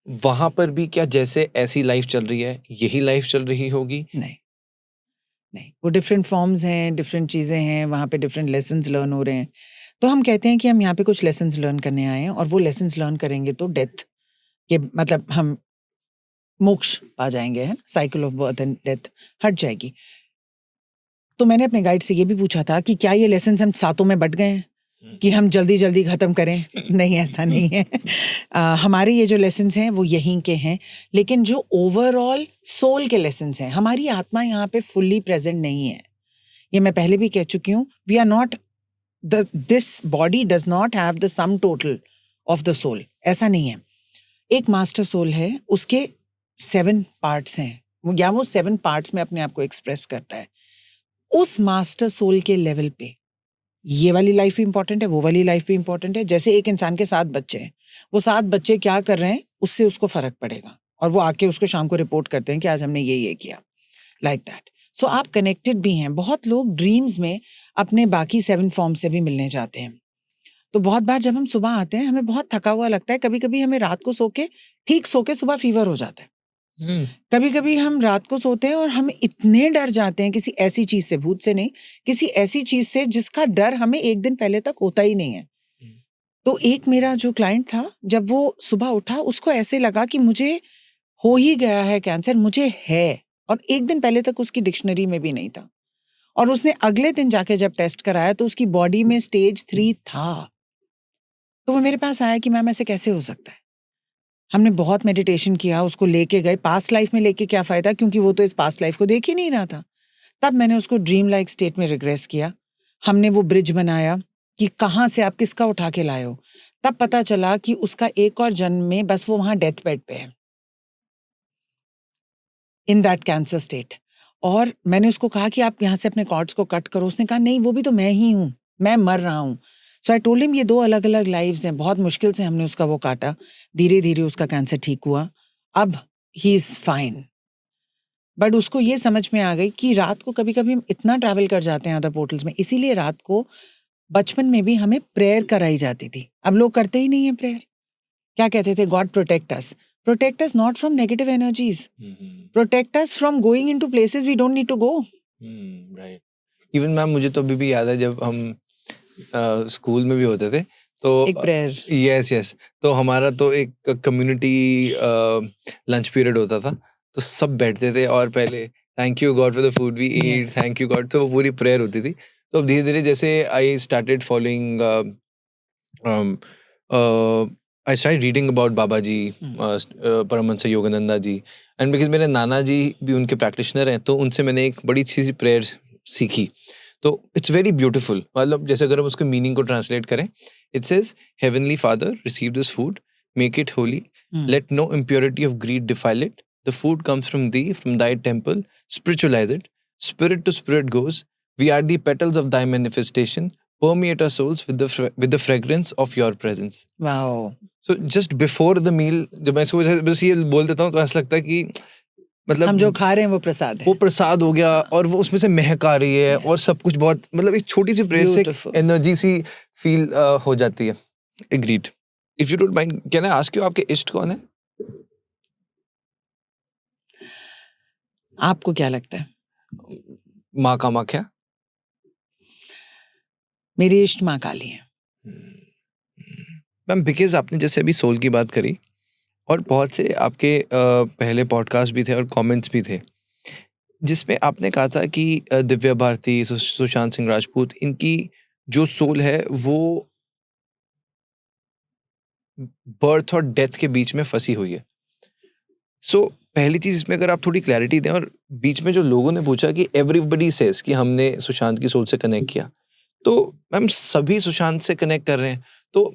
वहां पर भी क्या जैसे ऐसी लाइफ चल रही है यही लाइफ चल रही होगी? नहीं, वो डिफरेंट फॉर्म्स हैं, डिफरेंट चीजें हैं, वहां पे डिफरेंट लेसन्स लर्न हो रहे हैं. तो हम कहते हैं कि हम यहाँ पे कुछ लेसन्स लर्न करने आए हैं और वो लेसन्स लर्न करेंगे तो डेथ के मतलब हम मोक्ष पा जाएंगे, है, cycle of birth and death हट जाएगी. तो मैंने अपने गाइड से ये भी पूछा था कि क्या ये लेसन हम सातों में बट गए हैं कि हम जल्दी जल्दी ख़त्म करें? नहीं, ऐसा नहीं है। हमारे ये जो लेसन्स हैं वो यहीं के हैं, लेकिन जो ओवरऑल सोल के लेसन्स हैं, हमारी आत्मा यहाँ पे फुल्ली प्रेजेंट नहीं है। ये मैं पहले भी कह चुकी हूँ, we are not this body does not have the sum total of the soul, ऐसा नहीं है। एक मास्टर सोल है, उसके 7 पार्ट्स हैं, या वो 7 पार्ट्स में अपने आप को एक्सप्रेस करता है। उस मास्टर सोल के लेवल पे ये वाली लाइफ भी इंपॉर्टेंट है, वो वाली लाइफ भी इंपॉर्टेंट है। जैसे एक इंसान के 7 बच्चे हैं, वो 7 बच्चे क्या कर रहे हैं उससे उसको फर्क पड़ेगा, और वो आके उसको शाम को रिपोर्ट करते हैं कि आज हमने ये किया, लाइक दैट। सो आप कनेक्टेड भी हैं। बहुत लोग ड्रीम्स में अपने बाकी 7 फॉर्म से भी मिलने जाते हैं। तो बहुत बार जब हम सुबह आते हैं, हमें बहुत थका हुआ लगता है। कभी कभी हमें रात को ठीक सो के सुबह फीवर हो जाता है। कभी कभी हम रात को सोते हैं और हम इतने डर जाते हैं किसी ऐसी चीज से, भूत से नहीं, किसी ऐसी चीज से जिसका डर हमें एक दिन पहले तक होता ही नहीं है। तो एक मेरा जो क्लाइंट था, जब वो सुबह उठा, उसको ऐसे लगा कि मुझे हो ही गया है कैंसर, मुझे है, और एक दिन पहले तक उसकी डिक्शनरी में भी नहीं था। और उसने अगले दिन जाके जब टेस्ट कराया तो उसकी बॉडी में स्टेज 3 था। तो वो मेरे पास आया कि मैम ऐसे कैसे हो सकता है। हमने बहुत मेडिटेशन किया, उसको लेके गए। पास्ट लाइफ में लेके क्या फ़ायदा, क्योंकि वो तो इस पास्ट लाइफ को देख ही नहीं रहा था। तब मैंने उसको ड्रीम लाइक स्टेट में रिग्रेस किया। हमने वो ब्रिज बनाया कि कहाँ से आप किसका उठा के लाए हो। तब पता चला कि उसका एक और जन्म में बस वो वहाँ डेथ बेड पे है, इन दैट कैंसर स्टेट। और मैंने उसको कहा कि आप यहाँ से अपने कॉर्ड्स को कट करो। उसने कहा नहीं, वो भी तो मैं ही हूँ, मैं मर रहा हूँ। सो आई टोल्ड हिम ये 2 अलग अलग लाइव्स हैं। बहुत मुश्किल से हमने उसका वो काटा, धीरे धीरे उसका कैंसर ठीक हुआ, अब ही इज़ फाइन। बट उसको ये समझ में आ गई कि रात को कभी कभी हम इतना ट्रैवल कर जाते हैं अदर पोर्टल्स में, इसीलिए रात को बचपन में भी हमें प्रेयर कराई जाती थी। अब लोग करते ही नहीं है प्रेयर। क्या कहते थे? God protect us not from negative energies, protect us from going into places we don't need to go. Right. Even ma'am, मुझे तो अभी भी याद है जब हम स्कूल में भी होते थे तो एक प्रेयर, यस, तो हमारा तो एक कम्युनिटी लंच पीरियड होता था, तो सब बैठते थे और पहले thank you God for the food we eat, thank you God, तो वो पूरी प्रेयर होती थी। तो अब धीरे धीरे जैसे I started following, I start reading about Baba ji, Paramahansa Yogananda ji, and because मेरे नाना जी भी उनके प्रैक्टिशनर हैं, तो उनसे मैंने एक बड़ी अच्छी सी प्रेयर सीखी। तो इट्स वेरी ब्यूटीफुल। मतलब जैसे अगर हम उसके मीनिंग को ट्रांसलेट करें, it says heavenly father receive this food, make it holy, let no impurity of greed defile it, the food comes from thee, from thy temple, spiritualise it, spirit to spirit goes, we are the petals of thy manifestation, permeate our souls with the fragrance of your presence. Wow. So just before the meal, जब मैं इसको बस ये बोल देता हूँ तो ऐसा लगता है कि मतलब हम जो खा रहे हैं वो प्रसाद है, वो प्रसाद हो गया, और वो उसमें से महक आ रही है, और सब कुछ बहुत, मतलब एक छोटी सी प्रेयर से एनर्जी सी फील हो जाती है। Agreed. If you don't mind, can I ask you, आपके इष्ट कौन है? आपको क्या लगता है? माँ कामाख्या। मेरी इष्ट माँ काली है। मैम, बिकॉज आपने जैसे अभी सोल की बात करी, और बहुत से आपके पहले पॉडकास्ट भी थे और कमेंट्स भी थे जिसमें आपने कहा था कि दिव्या भारती, सुशांत सिंह राजपूत, इनकी जो सोल है वो बर्थ और डेथ के बीच में फंसी हुई है। सो पहली चीज इसमें अगर आप थोड़ी क्लैरिटी दें, और बीच में जो लोगों ने पूछा कि एवरीबडी सेज कि हमने सुशांत की सोल से कनेक्ट किया, तो मैम सभी सुशांत से कनेक्ट कर रहे हैं, तो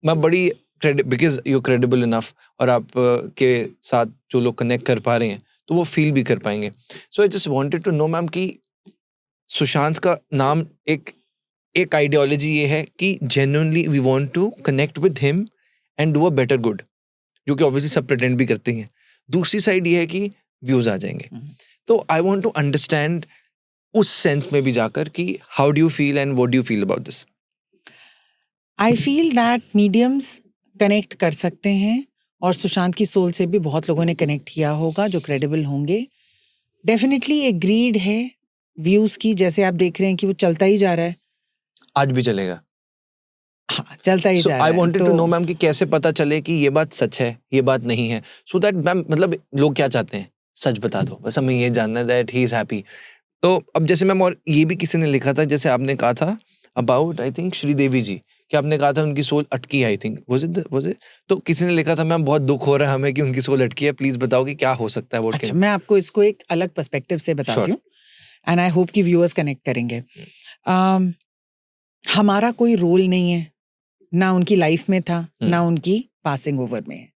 मैं बड़ी बिकॉज यू क्रेडिबल इनफ, और आप के साथ जो लोग कनेक्ट कर पा रहे हैं तो वो फील भी कर पाएंगे। So I just wanted to know ma'am कि सुशांत का नाम एक आइडियोलॉजी ये है कि genuinely we want to connect with him and do a better good, जो कि ऑब्वियसली सब प्रिटेंड भी करते हैं। दूसरी साइड ये है कि व्यूज आ जाएंगे। तो आई वांट टू अंडरस्टैंड उस सेंस में भी जाकर कि how do you feel and what do you feel about this? I feel that mediums connect कर सकते हैं, और सुशांत की सोल से भी बहुत लोगों ने कनेक्ट किया होगा जो क्रेडिबल होंगे। डेफिनेटली एक ग्रीड है व्यूज की, जैसे आप देख रहे हैं कि वो चलता ही जा रहा है, आज भी चलेगा। हाँ, चलता ही जा रहा है। I wanted to know ma'am कि कैसे पता चले कि ये बात सच है, ये बात नहीं है, सो दैट मैम, मतलब लोग क्या चाहते हैं, सच बता दो, बस हमें ये जानना है दैट ही इज हैप्पी। तो अब जैसे मैम, और ये भी किसी ने लिखा था, जैसे आपने कहा था अबाउट आई थिंक श्रीदेवी जी, कि आपने कहा था उनकी सोल अटकी है, आई थिंक वाज इट, तो किसी ने लिखा था मैम बहुत दुख हो रहा है हमें कि उनकी सोल अटकी है, प्लीज बताओ कि क्या हो सकता है वो। अच्छा, मैं आपको इसको एक अलग पर्सपेक्टिव से बताती हूँ, एंड आई होप कि व्यूअर्स कनेक्ट करेंगे। हमारा कोई रोल नहीं है, ना उनकी लाइफ में था, ना उनकी पासिंग ओवर में है।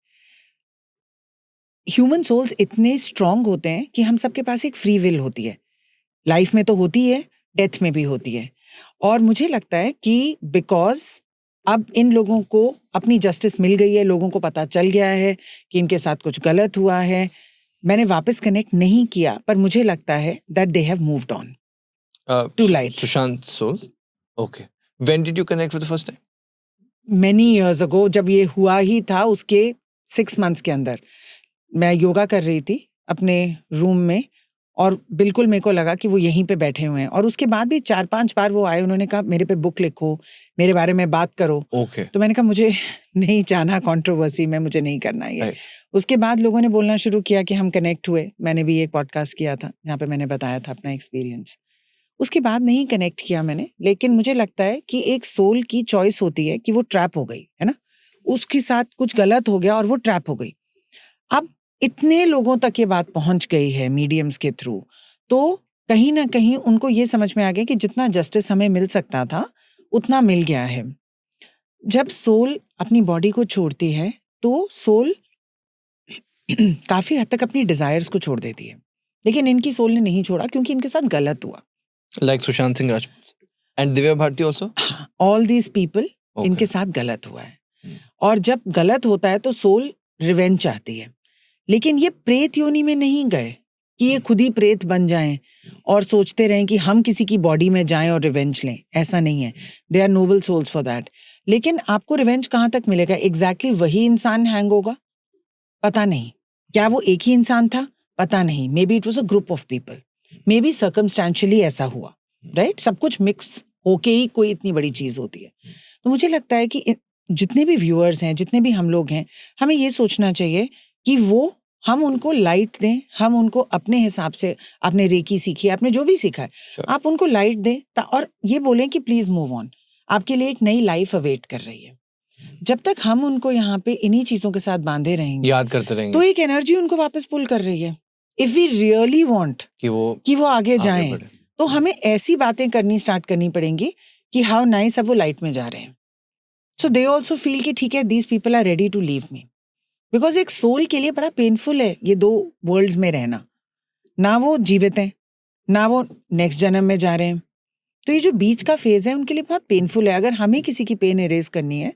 ह्यूमन सोल्स इतने स्ट्रांग होते हैं कि हम सबके पास एक फ्री विल होती है, लाइफ में तो होती है, डेथ में भी होती है। और मुझे लगता है कि बिकॉज अब इन लोगों को अपनी जस्टिस मिल गई है, लोगों को पता चल गया है कि इनके साथ कुछ गलत हुआ है, मैंने वापस कनेक्ट नहीं किया, पर मुझे लगता है that they have moved on to light. Sushant soul, okay, when did you connect with the first time? Many years ago, जब ये हुआ ही था उसके 6 months के अंदर मैं योगा कर रही थी अपने रूम में, और बिल्कुल मेरे को लगा कि वो यहीं पे बैठे हुए हैं। और उसके बाद भी 4-5 बार वो आए, उन्होंने कहा मेरे पे बुक लिखो, मेरे बारे में बात करो। ओके, तो मैंने कहा मुझे नहीं जाना कंट्रोवर्सी में, मुझे नहीं करना ये। Right. उसके बाद लोगों ने बोलना शुरू किया कि हम कनेक्ट हुए। मैंने भी एक पॉडकास्ट किया था जहाँ पे मैंने बताया था अपना एक्सपीरियंस। उसके बाद नहीं कनेक्ट किया मैंने, लेकिन मुझे लगता है कि एक सोल की चॉइस होती है कि वो ट्रैप हो गई है ना, उसके साथ कुछ गलत हो गया और वो ट्रैप हो गई। अब इतने लोगों तक ये बात पहुंच गई है मीडियम्स के थ्रू, तो कहीं ना कहीं उनको ये समझ में आ गया कि जितना जस्टिस हमें मिल सकता था उतना मिल गया है। जब सोल अपनी बॉडी को छोड़ती है तो सोल काफी हद तक अपनी डिजायर्स को छोड़ देती है, लेकिन इनकी सोल ने नहीं छोड़ा क्योंकि इनके साथ गलत हुआ। Like Sushant Singh Rajput and Divya Bharti also, all these people, इनके साथ गलत हुआ है। और जब गलत होता है तो सोल रिवेंज चाहती है, लेकिन ये प्रेत योनि में नहीं गए कि ये खुद ही प्रेत बन जाएं और सोचते रहें कि हम किसी की बॉडी में जाएं और रिवेंज लें। ऐसा नहीं है, they are noble souls for that. लेकिन आपको रिवेंज कहाँ तक मिलेगा? एग्जैक्टली वही इंसान हैंग होगा? पता नहीं। क्या वो एक ही इंसान था? पता नहीं। Maybe it was a group of people, maybe circumstantially ऐसा हुआ, राइट? सब कुछ मिक्स होके ही कोई इतनी बड़ी चीज होती है। तो मुझे लगता है कि जितने भी व्यूअर्स हैं, जितने भी हम लोग हैं, हमें ये सोचना चाहिए कि हम उनको लाइट दें, हम उनको अपने हिसाब से, आपने रेकी सीखी, आपने जो भी सीखा है, आप उनको लाइट दें और ये बोलें कि प्लीज मूव ऑन, आपके लिए एक नई लाइफ अवेट कर रही है। जब तक हम उनको यहाँ पे इन्हीं चीजों के साथ बांधे रहेंगे, याद करते रहेंगे, तो एक एनर्जी उनको वापस पुल कर रही है। इफ वी रियली वांट कि वो आगे जाएं, तो हमें ऐसी बातें करनी स्टार्ट करनी पड़ेंगी कि हाउ नाइस, अब वो लाइट में जा रहे हैं, सो दे ऑल्सो फील कि ठीक है, these people are ready to leave me. Because एक सोल के लिए बड़ा पेनफुल है ये दो वर्ल्ड्स में रहना, ना वो जीवित हैं, ना वो नेक्स्ट जन्म में जा रहे हैं। तो ये जो बीच का फेज है उनके लिए बहुत पेनफुल है। अगर हमें किसी की पेन इरेज करनी है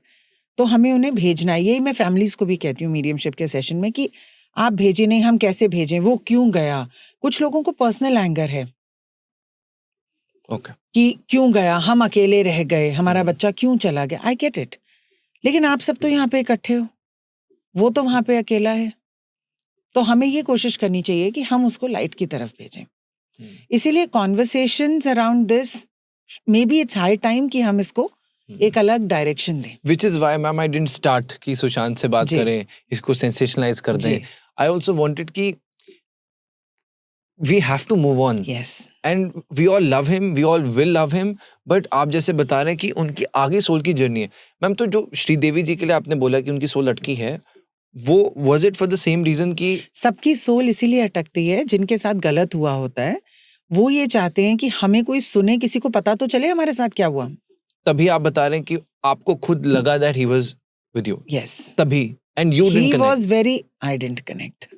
तो हमें उन्हें भेजना है। यही मैं फैमिलीज को भी कहती हूँ मीडियमशिप के सेशन में कि आप भेजिए नहीं, हम कैसे भेजें, वो क्यों गया। कुछ लोगों को पर्सनल एंगर है कि क्यों गया, हम अकेले रह गए, हमारा बच्चा क्यों चला गया। आई गेट इट, लेकिन आप सब तो यहाँ पे इकट्ठे हो, वो तो वहां पे अकेला है। तो हमें ये कोशिश करनी चाहिए कि हम उसको लाइट की तरफ भेजें। इसीलिए conversations around this, may be it's high time कि हम इसको एक अलग डायरेक्शन दें। Which is why ma'am I didn't start कि सुशांत से बात करें, इसको सेंसेशनलाइज कर दें। आई ऑल्सो वांटेड कि we have to move on. Yes. And we all love him, we all will love him, but आप जैसे बता रहे हैं कि उनकी आगे सोल की जर्नी है। मैम, तो जो श्रीदेवी जी के लिए आपने बोला कि उनकी सोल अटकी है, वो was it for the same reason कि सबकी सोल इसीलिए अटकती है जिनके साथ गलत हुआ होता है। वो ये चाहते हैं कि हमें कोई सुने, किसी को पता तो चले हमारे साथ क्या हुआ। तभी आप बता रहे हैं कि आपको खुद लगा that he was with you. Yes. तभी and you didn't connect. He was very, I didn't connect.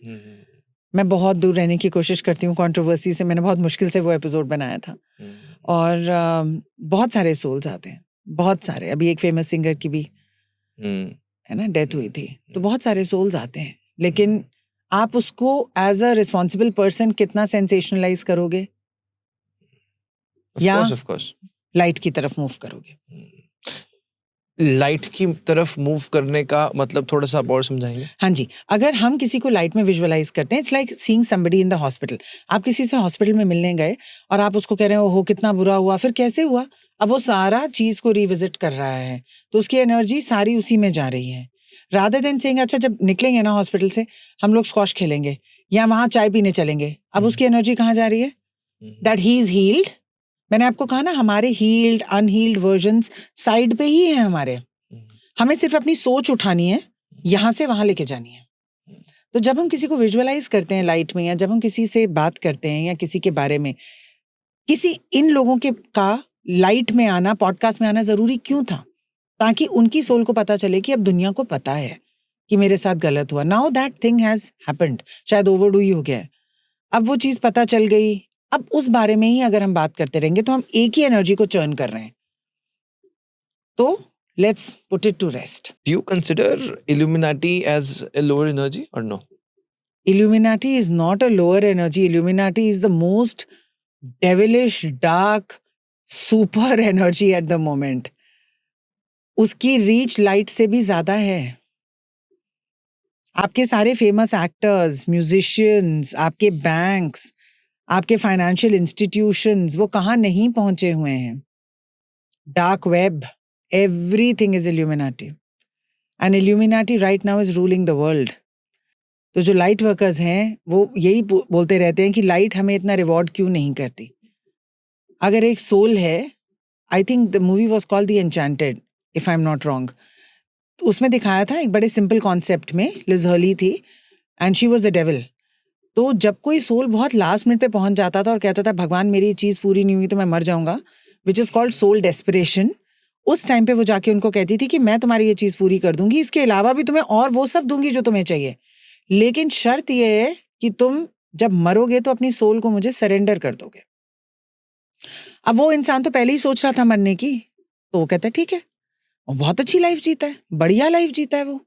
मैं बहुत दूर रहने की कोशिश करती हूँ कंट्रोवर्सी से। मैंने बहुत मुश्किल से वो एपिसोड बनाया था। और बहुत सारे सोल्स आते हैं, बहुत सारे। अभी एक फेमस सिंगर की भी है ना डेथ हुई थी, तो बहुत सारे सोल्स आते हैं, लेकिन आप उसको एज अ रिस्पॉन्सिबल पर्सन कितना सेंसेशनलाइज करोगे या लाइट की तरफ मूव करोगे। लाइट की तरफ मूव करने का मतलब थोड़ा सा और समझाएंगे? हाँ जी, अगर हम किसी को लाइट में विजुअलाइज करते हैं, it's like seeing somebody in the hospital. आप किसी से हॉस्पिटल में मिलने गए और आप उसको कह रहे हो कितना बुरा हुआ, फिर कैसे हुआ, अब वो सारा चीज को रिविजिट कर रहा है, तो उसकी एनर्जी सारी उसी में जा रही है। रादर देन सेइंग अच्छा जब निकलेंगे ना हॉस्पिटल से हम लोग स्क्वॉश खेलेंगे या वहां चाय पीने चलेंगे, अब उसकी एनर्जी कहाँ जा रही है? That he is healed. मैंने आपको कहा ना, हमारे हील्ड अनहील्ड वर्जन्स साइड पे ही हैं हमारे. हमें सिर्फ अपनी सोच उठानी है, यहाँ से वहां लेके जानी है. तो जब हम किसी को विजुअलाइज करते हैं लाइट में, या जब हम किसी से बात करते हैं या किसी के बारे में, किसी इन लोगों के का लाइट में आना, पॉडकास्ट में आना जरूरी क्यों था? ताकि उनकी सोल को पता चले कि अब दुनिया को पता है कि मेरे साथ गलत हुआ. Now that thing has happened. शायद ओवरडू ही हो गया है, अब वो चीज पता चल गई. अब उस बारे में ही अगर हम बात करते रहेंगे तो हम एक ही एनर्जी को चर्न कर रहे हैं. तो let's put it to rest. Do you consider Illuminati as a lower energy or no? Illuminati is not a lower energy. Illuminati is the most devilish, dark, super energy at the moment. उसकी reach light से भी ज्यादा है. आपके सारे famous actors, musicians, आपके banks, आपके financial institutions, वो कहाँ नहीं पहुंचे हुए हैं? Dark web, everything is Illuminati. And Illuminati right now is ruling the world. तो जो लाइट वर्कर्स हैं वो यही बोलते रहते हैं कि लाइट हमें इतना रिवॉर्ड क्यों नहीं करती. अगर एक सोल है, I think the movie was called the enchanted, if I am not wrong. उसमें दिखाया था एक बड़े सिंपल कॉन्सेप्ट में, लिज हर्ली थी and she was the devil. तो जब कोई सोल बहुत लास्ट मिनट पे पहुंच जाता था और कहता था भगवान मेरी ये चीज़ पूरी नहीं हुई तो मैं मर जाऊंगा, which is called soul desperation, उस टाइम पे वो जाके उनको कहती थी कि मैं तुम्हारी ये चीज़ पूरी कर दूंगी, इसके अलावा भी तुम्हें और वो सब दूंगी जो तुम्हें चाहिए, लेकिन शर्त ये है कि तुम जब मरोगे तो अपनी सोल को मुझे सरेंडर कर दोगे. अब वो इंसान तो पहले ही सोच रहा था मरने की, तो वो कहता है ठीक है, वो बहुत अच्छी लाइफ जीता है, बढ़िया लाइफ जीता है वो.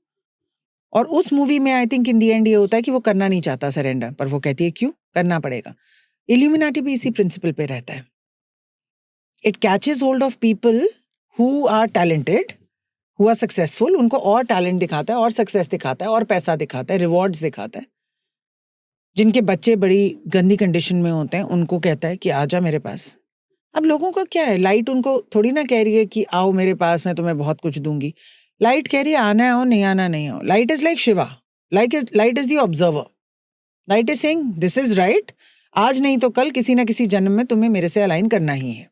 और उस मूवी में I think in the and ये होता है कि वो करना नहीं चाहता सरेंडर, पर वो कहती है क्यों करना पड़ेगा. इल्यूमिनाटी भी इसी प्रिंसिपल पे रहता है. It catches hold of people who are talented, who are successful, उनको और टैलेंट दिखाता है, और सक्सेस दिखाता है, और पैसा दिखाता है, रिवॉर्ड्स दिखाता है. जिनके बच्चे बड़ी गंदी कंडीशन में होते हैं उनको कहता है कि आजा मेरे पास. अब लोगों को क्या है, लाइट उनको थोड़ी ना कह रही है कि आओ मेरे पास, मैं तुम्हें बहुत कुछ दूंगी. लाइट कह रही है आना आओ, नहीं आना नहीं आओ. Light is like Shiva, light is the observer. Light is saying this is right, आज नहीं तो कल किसी ना किसी जन्म में तुम्हें मेरे से अलाइन करना ही है.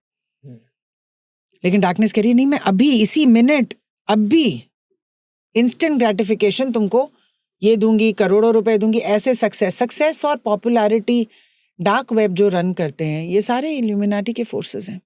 लेकिन डार्कनेस कह रही है नहीं, मैं अभी इसी मिनट, अभी इंस्टेंट ग्रेटिफिकेशन तुमको ये दूंगी, करोड़ों रुपए दूंगी, ऐसे सक्सेस और पॉपुलैरिटी. डार्क वेब जो रन करते हैं ये सारे इल्यूमिनाटी के फोर्सेस हैं.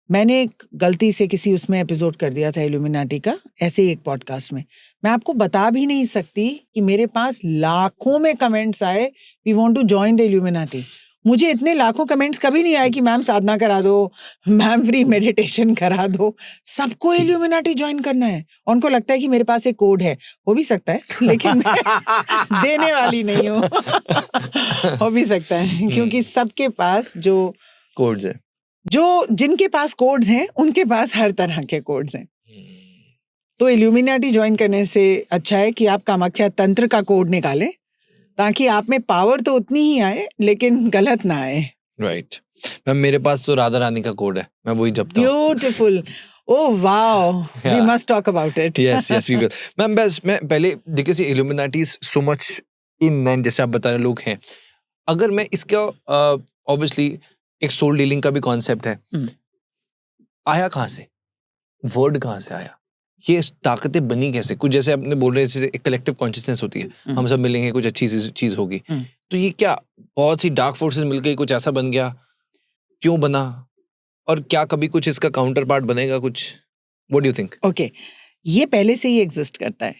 मैंने एक गलती से किसी उसमें एपिसोड कर दिया था इल्यूमिनाटी का, ऐसे ही एक पॉडकास्ट में. मैं आपको बता भी नहीं सकती कि मेरे पास लाखों में कमेंट्स आए, we want to join the Illuminati. मुझे इतने लाखों कमेंट्स कभी नहीं आए कि मैम साधना करा दो, मैम फ्री मेडिटेशन करा दो. सबको इल्यूमिनाटी ज्वाइन करना है. और उनको लगता है कि मेरे पास एक कोड है, हो भी सकता है, लेकिन मैं देने वाली नहीं हूँ. हो भी सकता है, क्योंकि सबके पास जो कोड्स है, जो जिनके पास कोड्स हैं उनके पास हर तरह के कोड्स हैं. तो इल्यूमिनाटी ज्वाइन करने से अच्छा है कि आप कामाख्या तंत्र का कोड निकालें, ताकि आप में पावर तो उतनी ही आए लेकिन गलत ना आए. राइट. मैम मेरे पास तो राधा रानी का कोड है, मैं वही जपता हूँ. Beautiful. Oh wow, we must talk about it. Yes we will. Ma'am बस मैं पहले देखिए see illuminati is so much in man, जैसे आप बता रहे लोग हैं. अगर मैं इसका ऑब्वियसली एक सोल डीलिंग का भी कॉन्सेप्ट है, आया कहाँ से, वर्ड कहाँ से आया, ये ताकतें बनी कैसे? कुछ जैसे आपने बोल रहे जैसे एक कलेक्टिव कॉन्शियसनेस होती है, हम सब मिलेंगे कुछ अच्छी चीज होगी. तो ये क्या बहुत सी डार्क फोर्सेस मिलकर कुछ ऐसा बन गया, क्यों बना, और क्या कभी कुछ इसका काउंटर पार्ट बनेगा कुछ? What do you think? Okay, ये पहले से ही एग्जिस्ट करता है,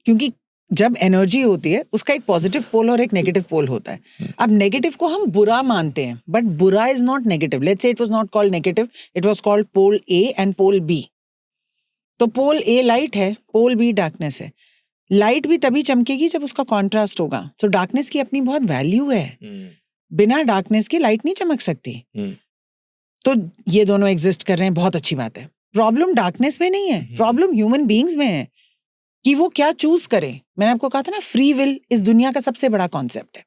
क्योंकि जब एनर्जी होती है उसका एक पॉजिटिव पोल और एक नेगेटिव पोल होता है. अब नेगेटिव को हम बुरा मानते हैं, बट बुरा is not negative. Let's say it was not called negative, it was called pole A and pole B. तो पोल ए लाइट है, पोल बी डार्कनेस है. लाइट भी तभी चमकेगी जब उसका कॉन्ट्रास्ट होगा. तो डार्कनेस की अपनी बहुत वैल्यू है. बिना डार्कनेस के लाइट नहीं चमक सकती. तो ये दोनों एग्जिस्ट कर रहे हैं, बहुत अच्छी बात है. प्रॉब्लम डार्कनेस में नहीं है, प्रॉब्लम ह्यूमन बीइंग्स में है कि वो क्या चूज करें. मैंने आपको कहा था ना, फ्री विल इस दुनिया का सबसे बड़ा कॉन्सेप्ट है.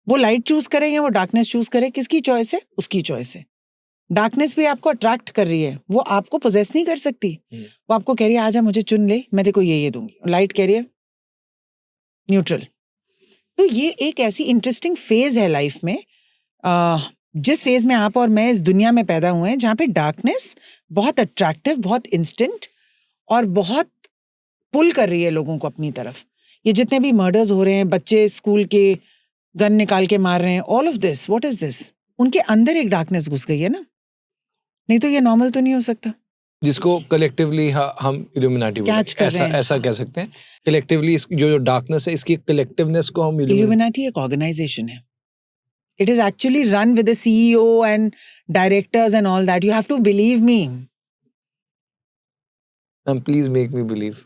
वो लाइट चूज करे या वो डार्कनेस चूज करे, किसकी चॉइस है? उसकी चॉइस है. डार्कनेस भी आपको अट्रैक्ट कर रही है, वो आपको पोजेस नहीं कर सकती. वो आपको कह रही है आजा मुझे चुन ले, मैं तेको ये दूंगी. लाइट कह रही है न्यूट्रल. तो ये एक ऐसी इंटरेस्टिंग फेज है लाइफ में जिस फेज में आप और मैं इस दुनिया में पैदा हुए हैं, जहाँ पे डार्कनेस बहुत अट्रैक्टिव, बहुत इंस्टेंट और बहुत पुल कर रही है लोगों को अपनी तरफ। ये जितने भी मर्डर्स हो रहे हैं, बच्चे स्कूल के गन निकाल के मार रहे हैं, all of this, what is this? उनके अंदर एक डार्कनेस घुस गई है ना, नहीं तो ये नॉर्मल तो नहीं हो सकता। जिसको कलेक्टिवली हम इल्यूमिनाटी Catch कर रहे हैं। ऐसा कह सकते हैं। कलेक्टिवली जो डार्कनेस है, इसकी कलेक्टिवनेस को हम इल्यूमिनाटी एक ऑर्गेनाइजेशन है। It is actually run with the CEO and directors and all that. You have to believe me. Please make me believe.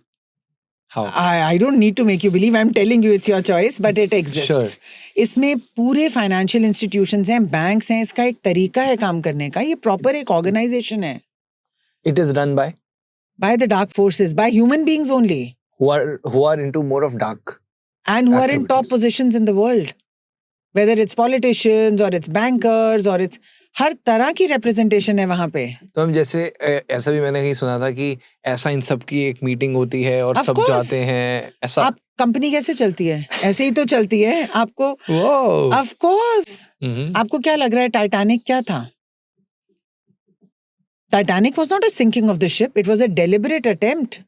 How? I don't need to make you believe. I'm telling you it's your choice, but it exists. Sure. इसमें पूरे financial institutions हैं, banks हैं, इसका एक तरीका है काम करने का। ये proper एक organization है। It is run by the dark forces, by human beings only, who are into more of dark and who are in top activities. positions in the world. Whether it's politicians or it's bankers or it's हर तरह की representation है वहाँ पे। तो हम जैसे ऐसा भी मैंने कहीं सुना था कि ऐसा इन सब की एक मीटिंग होती है और Of सब course. जाते हैं ऐसा। आप कंपनी कैसे चलती है? ऐसे ही तो चलती है। आपको Wow. Of course. आपको क्या लग रहा है टाइटैनिक क्या था? Titanic was not a sinking of the ship, it was a deliberate attempt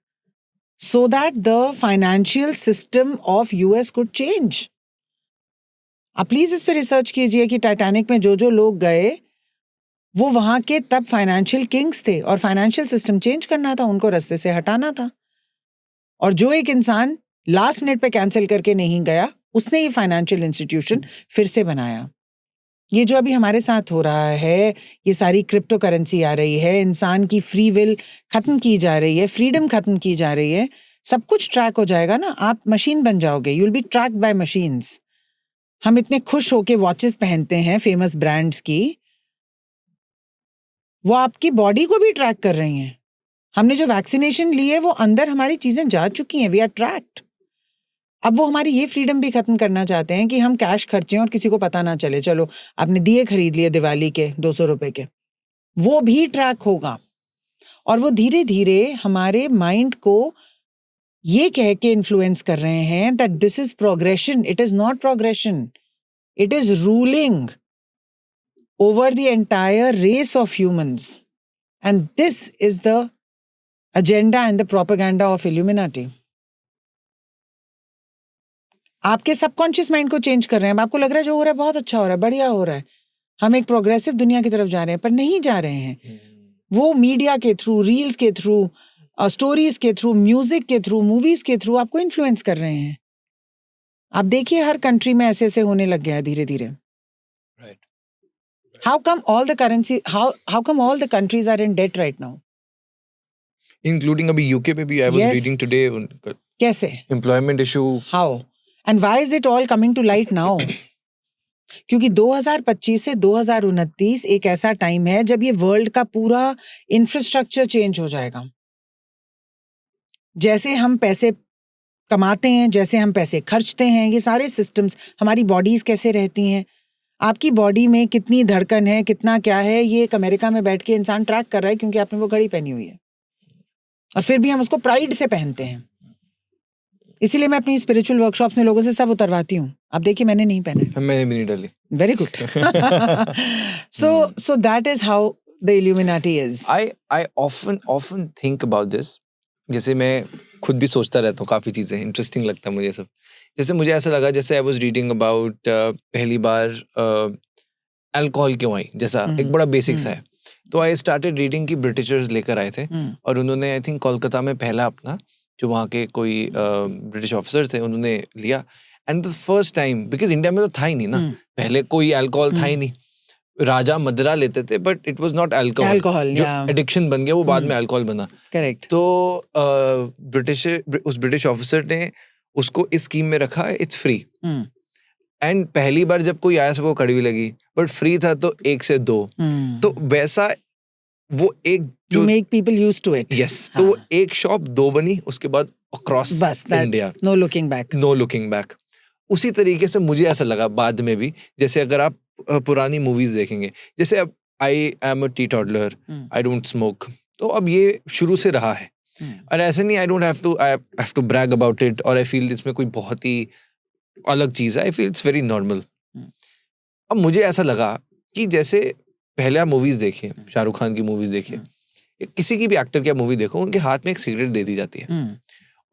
so that the financial system of US could change. आप प्लीज इस पे रिसर्च कीजिए कि टाइटैनिक में जो लोग गए वो वहां के तब फाइनेंशियल किंग्स थे और फाइनेंशियल सिस्टम चेंज करना था, उनको रास्ते से हटाना था। और जो एक इंसान लास्ट मिनट पे कैंसिल करके नहीं गया, उसने ये फाइनेंशियल इंस्टीट्यूशन फिर से बनाया। ये जो अभी हमारे साथ हो रहा है, ये सारी क्रिप्टो करेंसी आ रही है, इंसान की फ्री विल खत्म की जा रही है, फ्रीडम खत्म की जा रही है, सब कुछ ट्रैक हो जाएगा ना। आप मशीन बन जाओगे, you will be tracked by machines. हम इतने खुश होके वॉचेस पहनते हैं फेमस ब्रांड्स की, वो आपकी बॉडी को भी ट्रैक कर रही हैं। हमने जो वैक्सीनेशन ली है वो अंदर हमारी चीजें जा चुकी हैं, वी आर ट्रैक्ड। अब वो हमारी ये फ्रीडम भी खत्म करना चाहते हैं कि हम कैश खर्चें और किसी को पता ना चले। चलो आपने दिए खरीद लिए दिवाली के 200 रुपए के, वो भी ट्रैक होगा। और वो धीरे धीरे हमारे माइंड को ये कह के इन्फ्लुएंस कर रहे हैं that this is progression. It is not progression, it is ruling over the entire race of humans. And this is the agenda and the propaganda of Illuminati. आपके सबकॉन्शियस माइंड को change कर रहे हैं। आपको लग रहा है जो हो रहा है बहुत अच्छा हो रहा है, बढ़िया हो रहा है, हम एक प्रोग्रेसिव दुनिया की तरफ जा रहे हैं, पर नहीं जा रहे हैं। वो मीडिया के थ्रू, रील्स के थ्रू, स्टोरीज के थ्रू, म्यूजिक के थ्रू, मूवीज के थ्रू आपको इन्फ्लुएंस कर रहे हैं। आप देखिए हर कंट्री में ऐसे ऐसे होने लग गया है धीरे धीरे। How come all the currency? How come all the countries are in debt right now? Including अभी UK में भी I was Yes. reading today कैसे? employment issue. How? And why is it all coming to light now? क्योंकि 2025 से 2029 एक ऐसा time है जब ये वर्ल्ड का पूरा इंफ्रास्ट्रक्चर चेंज हो जाएगा। जैसे हम पैसे कमाते हैं, जैसे हम पैसे खर्चते हैं, ये सारे सिस्टम्स, हमारी बॉडीज कैसे रहती हैं, आपकी बॉडी में कितनी धड़कन है, कितना क्या है, ये एक अमेरिका में बैठ के इंसान ट्रैक कर रहा है क्योंकि आपने वो घड़ी पहनी हुई है। और फिर भी हम उसको प्राइड से पहनते हैं। इसीलिए मैं अपनी स्पिरिचुअल वर्कशॉप्स में लोगों से सब उतरवाती हूँ। आप देखिए मैंने नहीं पहना है। मैंने भी नहीं डाली। Very good. So that is how the illuminati is. I often think about this. जैसे मैं खुद भी सोचता रहता हूँ काफी चीजें, इंटरेस्टिंग लगता है मुझे सब। जैसे मुझे ऐसा लगा जैसे आई वाज रीडिंग अबाउट पहली बार अल्कोहल क्यों आई, जैसा एक बड़ा बेसिक सा है। तो आई स्टार्टेड रीडिंग कि ब्रिटिशर्स लेकर आए थे और उन्होंने आई थिंक कोलकाता में पहला अपना जो वहाँ के कोई ब्रिटिश ऑफिसर थे उन्होंने लिया। And the first time, because India में तो था ही नहीं ना, पहले कोई अल्कोहल था ही नहीं। राजा मदरा लेते थे but it was not alcohol, जो एडिक्शन बन गया वो बाद में अल्कोहल बना। करेक्ट। तो उस ब्रिटिश ऑफिसर ने उसको इस स्कीम में रखा, इट्स फ्री। एंड पहली बार जब कोई आया सबको कड़वी लगी, बट फ्री था तो 1 से 2। तो वैसा वो एक You make people used to it. Yes, तो वो एक शॉप 2 बनी, उसके बाद across India, no looking back, no looking back. उसी तरीके से मुझे ऐसा लगा बाद में भी, जैसे अगर आप पुरानी मूवीज देखेंगे, जैसे अब आई am a T toddler, I don't smoke, तो अब ये शुरू से रहा है। और ऐसे नहीं, I have to brag about it और आई फील इसमें कोई बहुत ही अलग चीज है, I feel it's very normal. अब मुझे ऐसा लगा कि जैसे पहले आप मूवीज देखिए, शाहरुख खान की मूवीज देखिए, किसी की भी एक्टर की मूवी देखो, उनके हाथ में एक सिगरेट दे दी जाती है,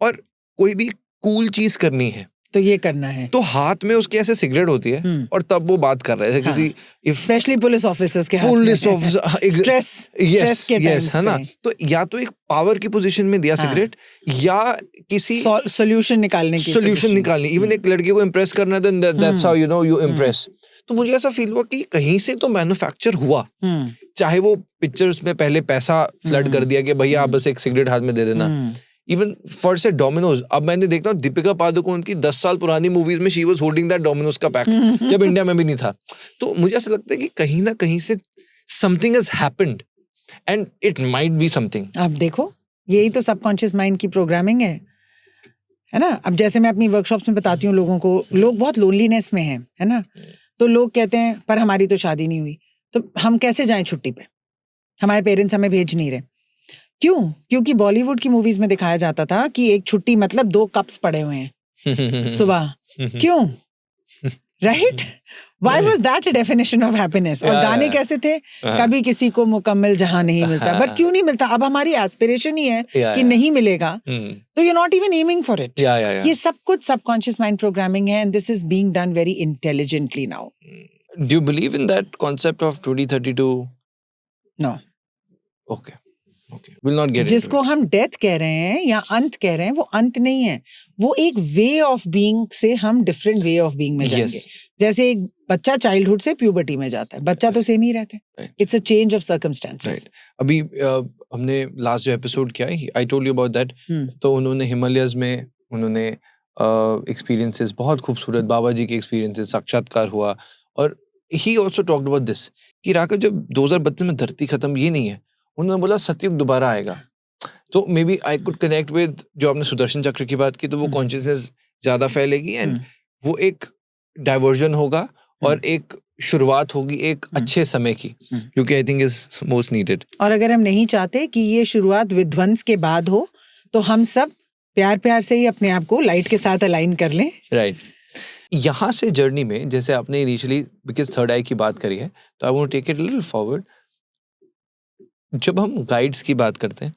और कोई भी कूल चीज करनी है तो ये करना है, तो हाथ में उसके ऐसे सिगरेट होती है, और तब वो बात कर रहे थे किसी स्पेशली पुलिस ऑफिसर्स के हाथ पुलिस में ऑफिसर, स्ट्रेस के टाइम्स है ना, तो या तो एक पावर की पोजीशन में दिया सिगरेट, या किसी सॉल्यूशन निकालने इवन एक लड़की को इम्प्रेस करना, then that's how you impress. तो मुझे ऐसा फील हुआ कि कहीं से तो मैन्युफैक्चर हुआ, चाहे वो पिक्चर्स में पहले पैसा फ्लड कर दिया कि भैया आप बस एक सिगरेट हाथ में दे देना, इवन फॉर से डोमिनोज। अब मैंने देखता हूँ दीपिका पादुकोण की 10 साल पुरानी मूवीज में she was holding that Domino's का पैक, जब इंडिया में भी नहीं था। तो मुझे ऐसा लगता है कि कहीं ना कहीं से something has happened and it might be something. आप देखो, यही तो सबकॉन्शियस माइंड की प्रोग्रामिंग है ना। अब जैसे मैं अपनी वर्कशॉप्स में बताती हूँ लोगों को, लोग बहुत लोनलीनेस में है ना, तो लोग कहते हैं पर हमारी तो शादी नहीं हुई, तो हम कैसे जाएं छुट्टी पे, हमारे पेरेंट्स हमें भेज नहीं रहे। क्यों? क्योंकि बॉलीवुड की मूवीज में दिखाया जाता था कि एक छुट्टी मतलब 2 कप्स पड़े हुए हैं सुबह। क्यों? Right? Why was that a definition of happiness? और गाने कैसे थे? कभी किसी को मुकम्मल जहां नहीं मिलता, बट क्यों नहीं मिलता? अब हमारी एस्पिरेशन ही है कि नहीं मिलेगा, तो you not even aiming for it. ये सब कुछ सबकॉन्शियस माइंड प्रोग्रामिंग है, and this is being done very intelligently now. Do you believe in that concept of 2032? No. Okay, we'll not get जिसको into it. हम डेथ कह रहे हैं या अंत कह रहे हैं, वो अंत नहीं है, वो एक वे ऑफ बीइंग से हम डिफरेंट वे ऑफ बीइंग में जाएंगे। जैसे एक बच्चा चाइल्डहुड से प्यूबर्टी में जाता है, बच्चा तो सेम ही रहता है, it's a change of circumstances. अभी हमने लास्ट जो एपिसोड किया है, I told you about that, तो उन्होंने हिमालयस में उन्होंने एक्सपीरियंसेस, बहुत खूबसूरत बाबा जी के एक्सपीरियंसेस, साक्षात्कार हुआ, और he also talked about this कि राघव जब 2032 में धरती खत्म, ये नहीं है, उन्होंने बोला सतयुग दोबारा आएगा। तो maybe I could connect with जो आपने सुदर्शन चक्र की बात की, तो वो कॉन्शियसनेस ज्यादा फैलेगी, एंड वो एक डाइवर्जन होगा और एक शुरुआत होगी एक अच्छे समय की, क्योंकि I think is most needed. और अगर हम नहीं चाहते कि ये शुरुआत विध्वंस के बाद हो, तो हम सब प्यार प्यार से ही अपने आप को लाइट के साथ अलाइन कर लें। राइट। यहाँ से जर्नी में, जैसे आपने इनिशियली बिकॉज थर्ड आई की बात करी है, तो I want to take it a little forward. जब हम गाइड्स की बात करते हैं,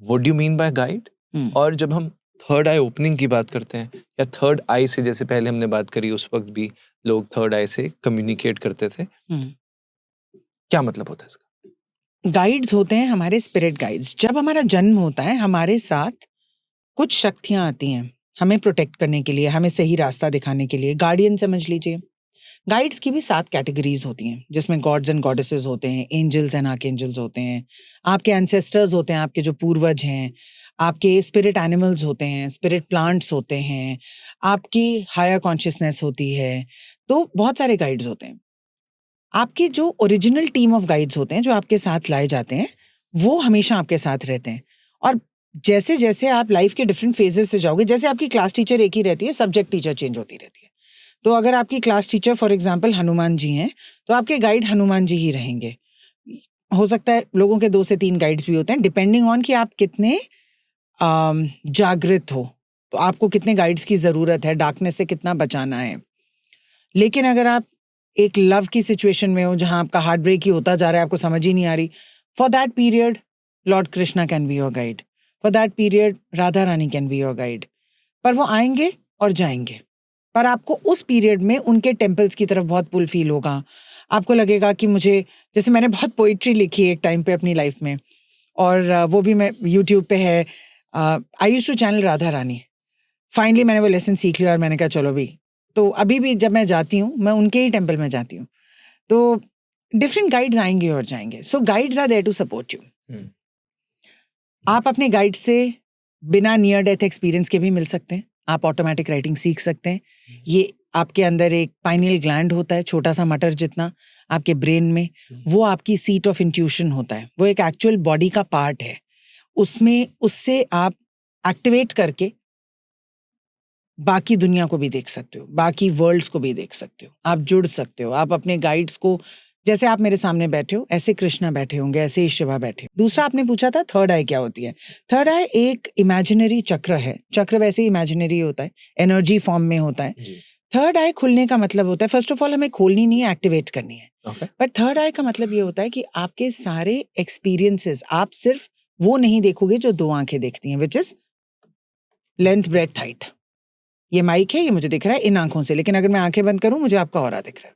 what do you mean by guide? और जब हम थर्ड आई ओपनिंग की बात करते हैं, या थर्ड आई से, जैसे पहले हमने बात करी, उस वक्त भी लोग थर्ड आई से कम्युनिकेट करते थे, क्या मतलब होता है इसका? गाइड्स होते हैं हमारे स्पिरिट गाइड्स। जब हमारा जन्म होता है, हमारे साथ कुछ शक्तियां आती हैं हमें प्रोटेक्ट करने के लिए, हमें सही रास्ता दिखाने के लिए। गार्डियन समझ लीजिए। गाइड्स की भी 7 कैटेगरीज होती हैं, जिसमें गॉड्स एंड गॉडेसेस होते हैं, एंजल्स एंड आर्कएंजल्स होते हैं, आपके एंसेस्टर्स होते हैं, आपके जो पूर्वज हैं, आपके स्पिरिट एनिमल्स होते हैं, स्पिरिट प्लांट्स होते हैं, आपकी हायर कॉन्शियसनेस होती है। तो बहुत सारे गाइड्स होते हैं। आपके जो ओरिजिनल टीम ऑफ गाइड्स होते हैं, जो आपके साथ लाए जाते हैं, वो हमेशा आपके साथ रहते हैं। और जैसे जैसे आप लाइफ के डिफरेंट फेजेस से जाओगे, जैसे आपकी क्लास टीचर एक ही रहती है, सब्जेक्ट टीचर चेंज होती रहती है। तो अगर आपकी class teacher for example Hanuman ji हैं, तो आपके गाइड हनुमान जी ही रहेंगे। हो सकता है लोगों के 2 से 3 गाइड्स भी होते हैं, डिपेंडिंग ऑन कि आप कितने जागृत हो, तो आपको कितने गाइड्स की ज़रूरत है, डार्कनेस से कितना बचाना है। लेकिन अगर आप एक लव की सिचुएशन में हो, जहां आपका हार्ट ब्रेक ही होता जा रहा है, आपको समझ ही नहीं आ रही, for that period Lord Krishna can be your guide, for that period Radha Rani can be your guide. पर वो आएंगे और जाएंगे, पर आपको उस पीरियड में उनके टेम्पल्स की तरफ बहुत पुल फील होगा। आपको लगेगा कि मुझे, जैसे मैंने बहुत पोइट्री लिखी एक टाइम पे अपनी लाइफ में, और वो भी मैं यूट्यूब पे है, I used to channel Radha Rani. Finally मैंने वो लेसन सीख लिया और मैंने कहा चलो भी, तो अभी भी जब मैं जाती हूँ, मैं उनके ही टेम्पल में जाती हूँ। तो डिफरेंट गाइड्स आएंगे और जाएंगे। So guides are there to support you. आप अपने गाइड से बिना नियर डेथ एक्सपीरियंस के भी मिल सकते हैं। आप ऑटोमेटिक राइटिंग सीख सकते हैं। ये आपके अंदर एक पाइनियल ग्लैंड होता है, छोटा सा मटर जितना, आपके ब्रेन में। वो आपकी सीट ऑफ इंट्यूशन होता है। वो एक एक्चुअल बॉडी का पार्ट है। उससे आप एक्टिवेट करके बाकी दुनिया को भी देख सकते हो, बाकी वर्ल्ड्स को भी देख सकते हो, आप जुड़ सकते हो। आप अपने गाइड्स को, जैसे आप मेरे सामने बैठे हो, ऐसे कृष्णा बैठे होंगे, ऐसे ही शिवा बैठे हो। दूसरा आपने पूछा था थर्ड आई क्या होती है। थर्ड आई एक इमेजिनरी चक्र है। चक्र वैसे ही इमेजिनरी होता है, एनर्जी फॉर्म में होता है। थर्ड आई खुलने का मतलब होता है, फर्स्ट ऑफ ऑल हमें खोलनी नहीं है, एक्टिवेट करनी है। Okay. पर थर्ड आई का मतलब ये होता है कि आपके सारे एक्सपीरियंसेस, आप सिर्फ वो नहीं देखोगे जो दो आंखें देखती हैं, which is length, breadth, height. ये माइक है, ये मुझे दिख रहा है इन आंखों से, लेकिन अगर मैं आंखें बंद करूं मुझे आपका ऑरा दिख रहा है।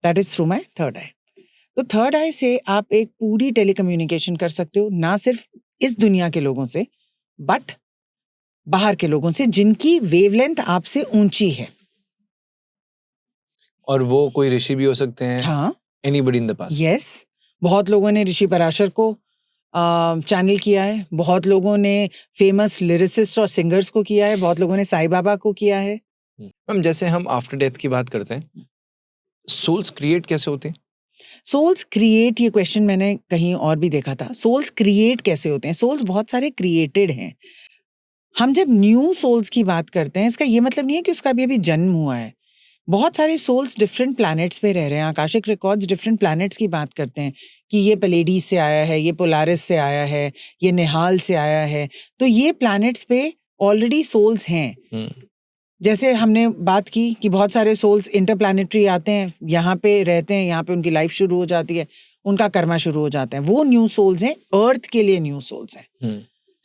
That is through my third eye. तो थर्ड आई से आप एक पूरी टेलीकम्युनिकेशन कर सकते हो, ना सिर्फ इस दुनिया के लोगों से बट बाहर के लोगों से जिनकी वेवलेंथ आपसे ऊंची है। और वो कोई ऋषि भी हो सकते हैं, हाँ, anybody in the past. Yes, बहुत लोगों ने ऋषि पराशर को चैनल किया है, बहुत लोगों ने फेमस लिरिसिस्ट और सिंगर्स को किया है, बहुत लोगों ने साईं बाबा को किया है। मैम जैसे हम आफ्टर डेथ की बात करते हैं, सोल्स क्रिएट कैसे होते हैं? सोल्स क्रिएट, ये क्वेश्चन मैंने कहीं और भी देखा था। सोल्स क्रिएट कैसे होते हैं? सोल्स बहुत सारे क्रिएटेड हैं। हम जब न्यू सोल्स की बात करते हैं, इसका ये मतलब नहीं है कि उसका अभी अभी जन्म हुआ है। बहुत सारे सोल्स डिफरेंट प्लैनेट्स पे रह रहे हैं। आकाशिक रिकॉर्ड्स डिफरेंट प्लैनेट्स की बात करते हैं कि ये प्लेडीज से आया है, ये पोलारिस से आया है, ये निहाल से आया है। तो ये प्लैनेट्स पे ऑलरेडी सोल्स हैं। जैसे हमने बात की कि बहुत सारे सोल्स इंटरप्लैनेटरी आते हैं, यहाँ पे रहते हैं, यहाँ पे उनकी लाइफ शुरू हो जाती है, उनका कर्मा शुरू हो जाता है। वो न्यू सोल्स हैं, अर्थ के लिए न्यू सोल्स हैं,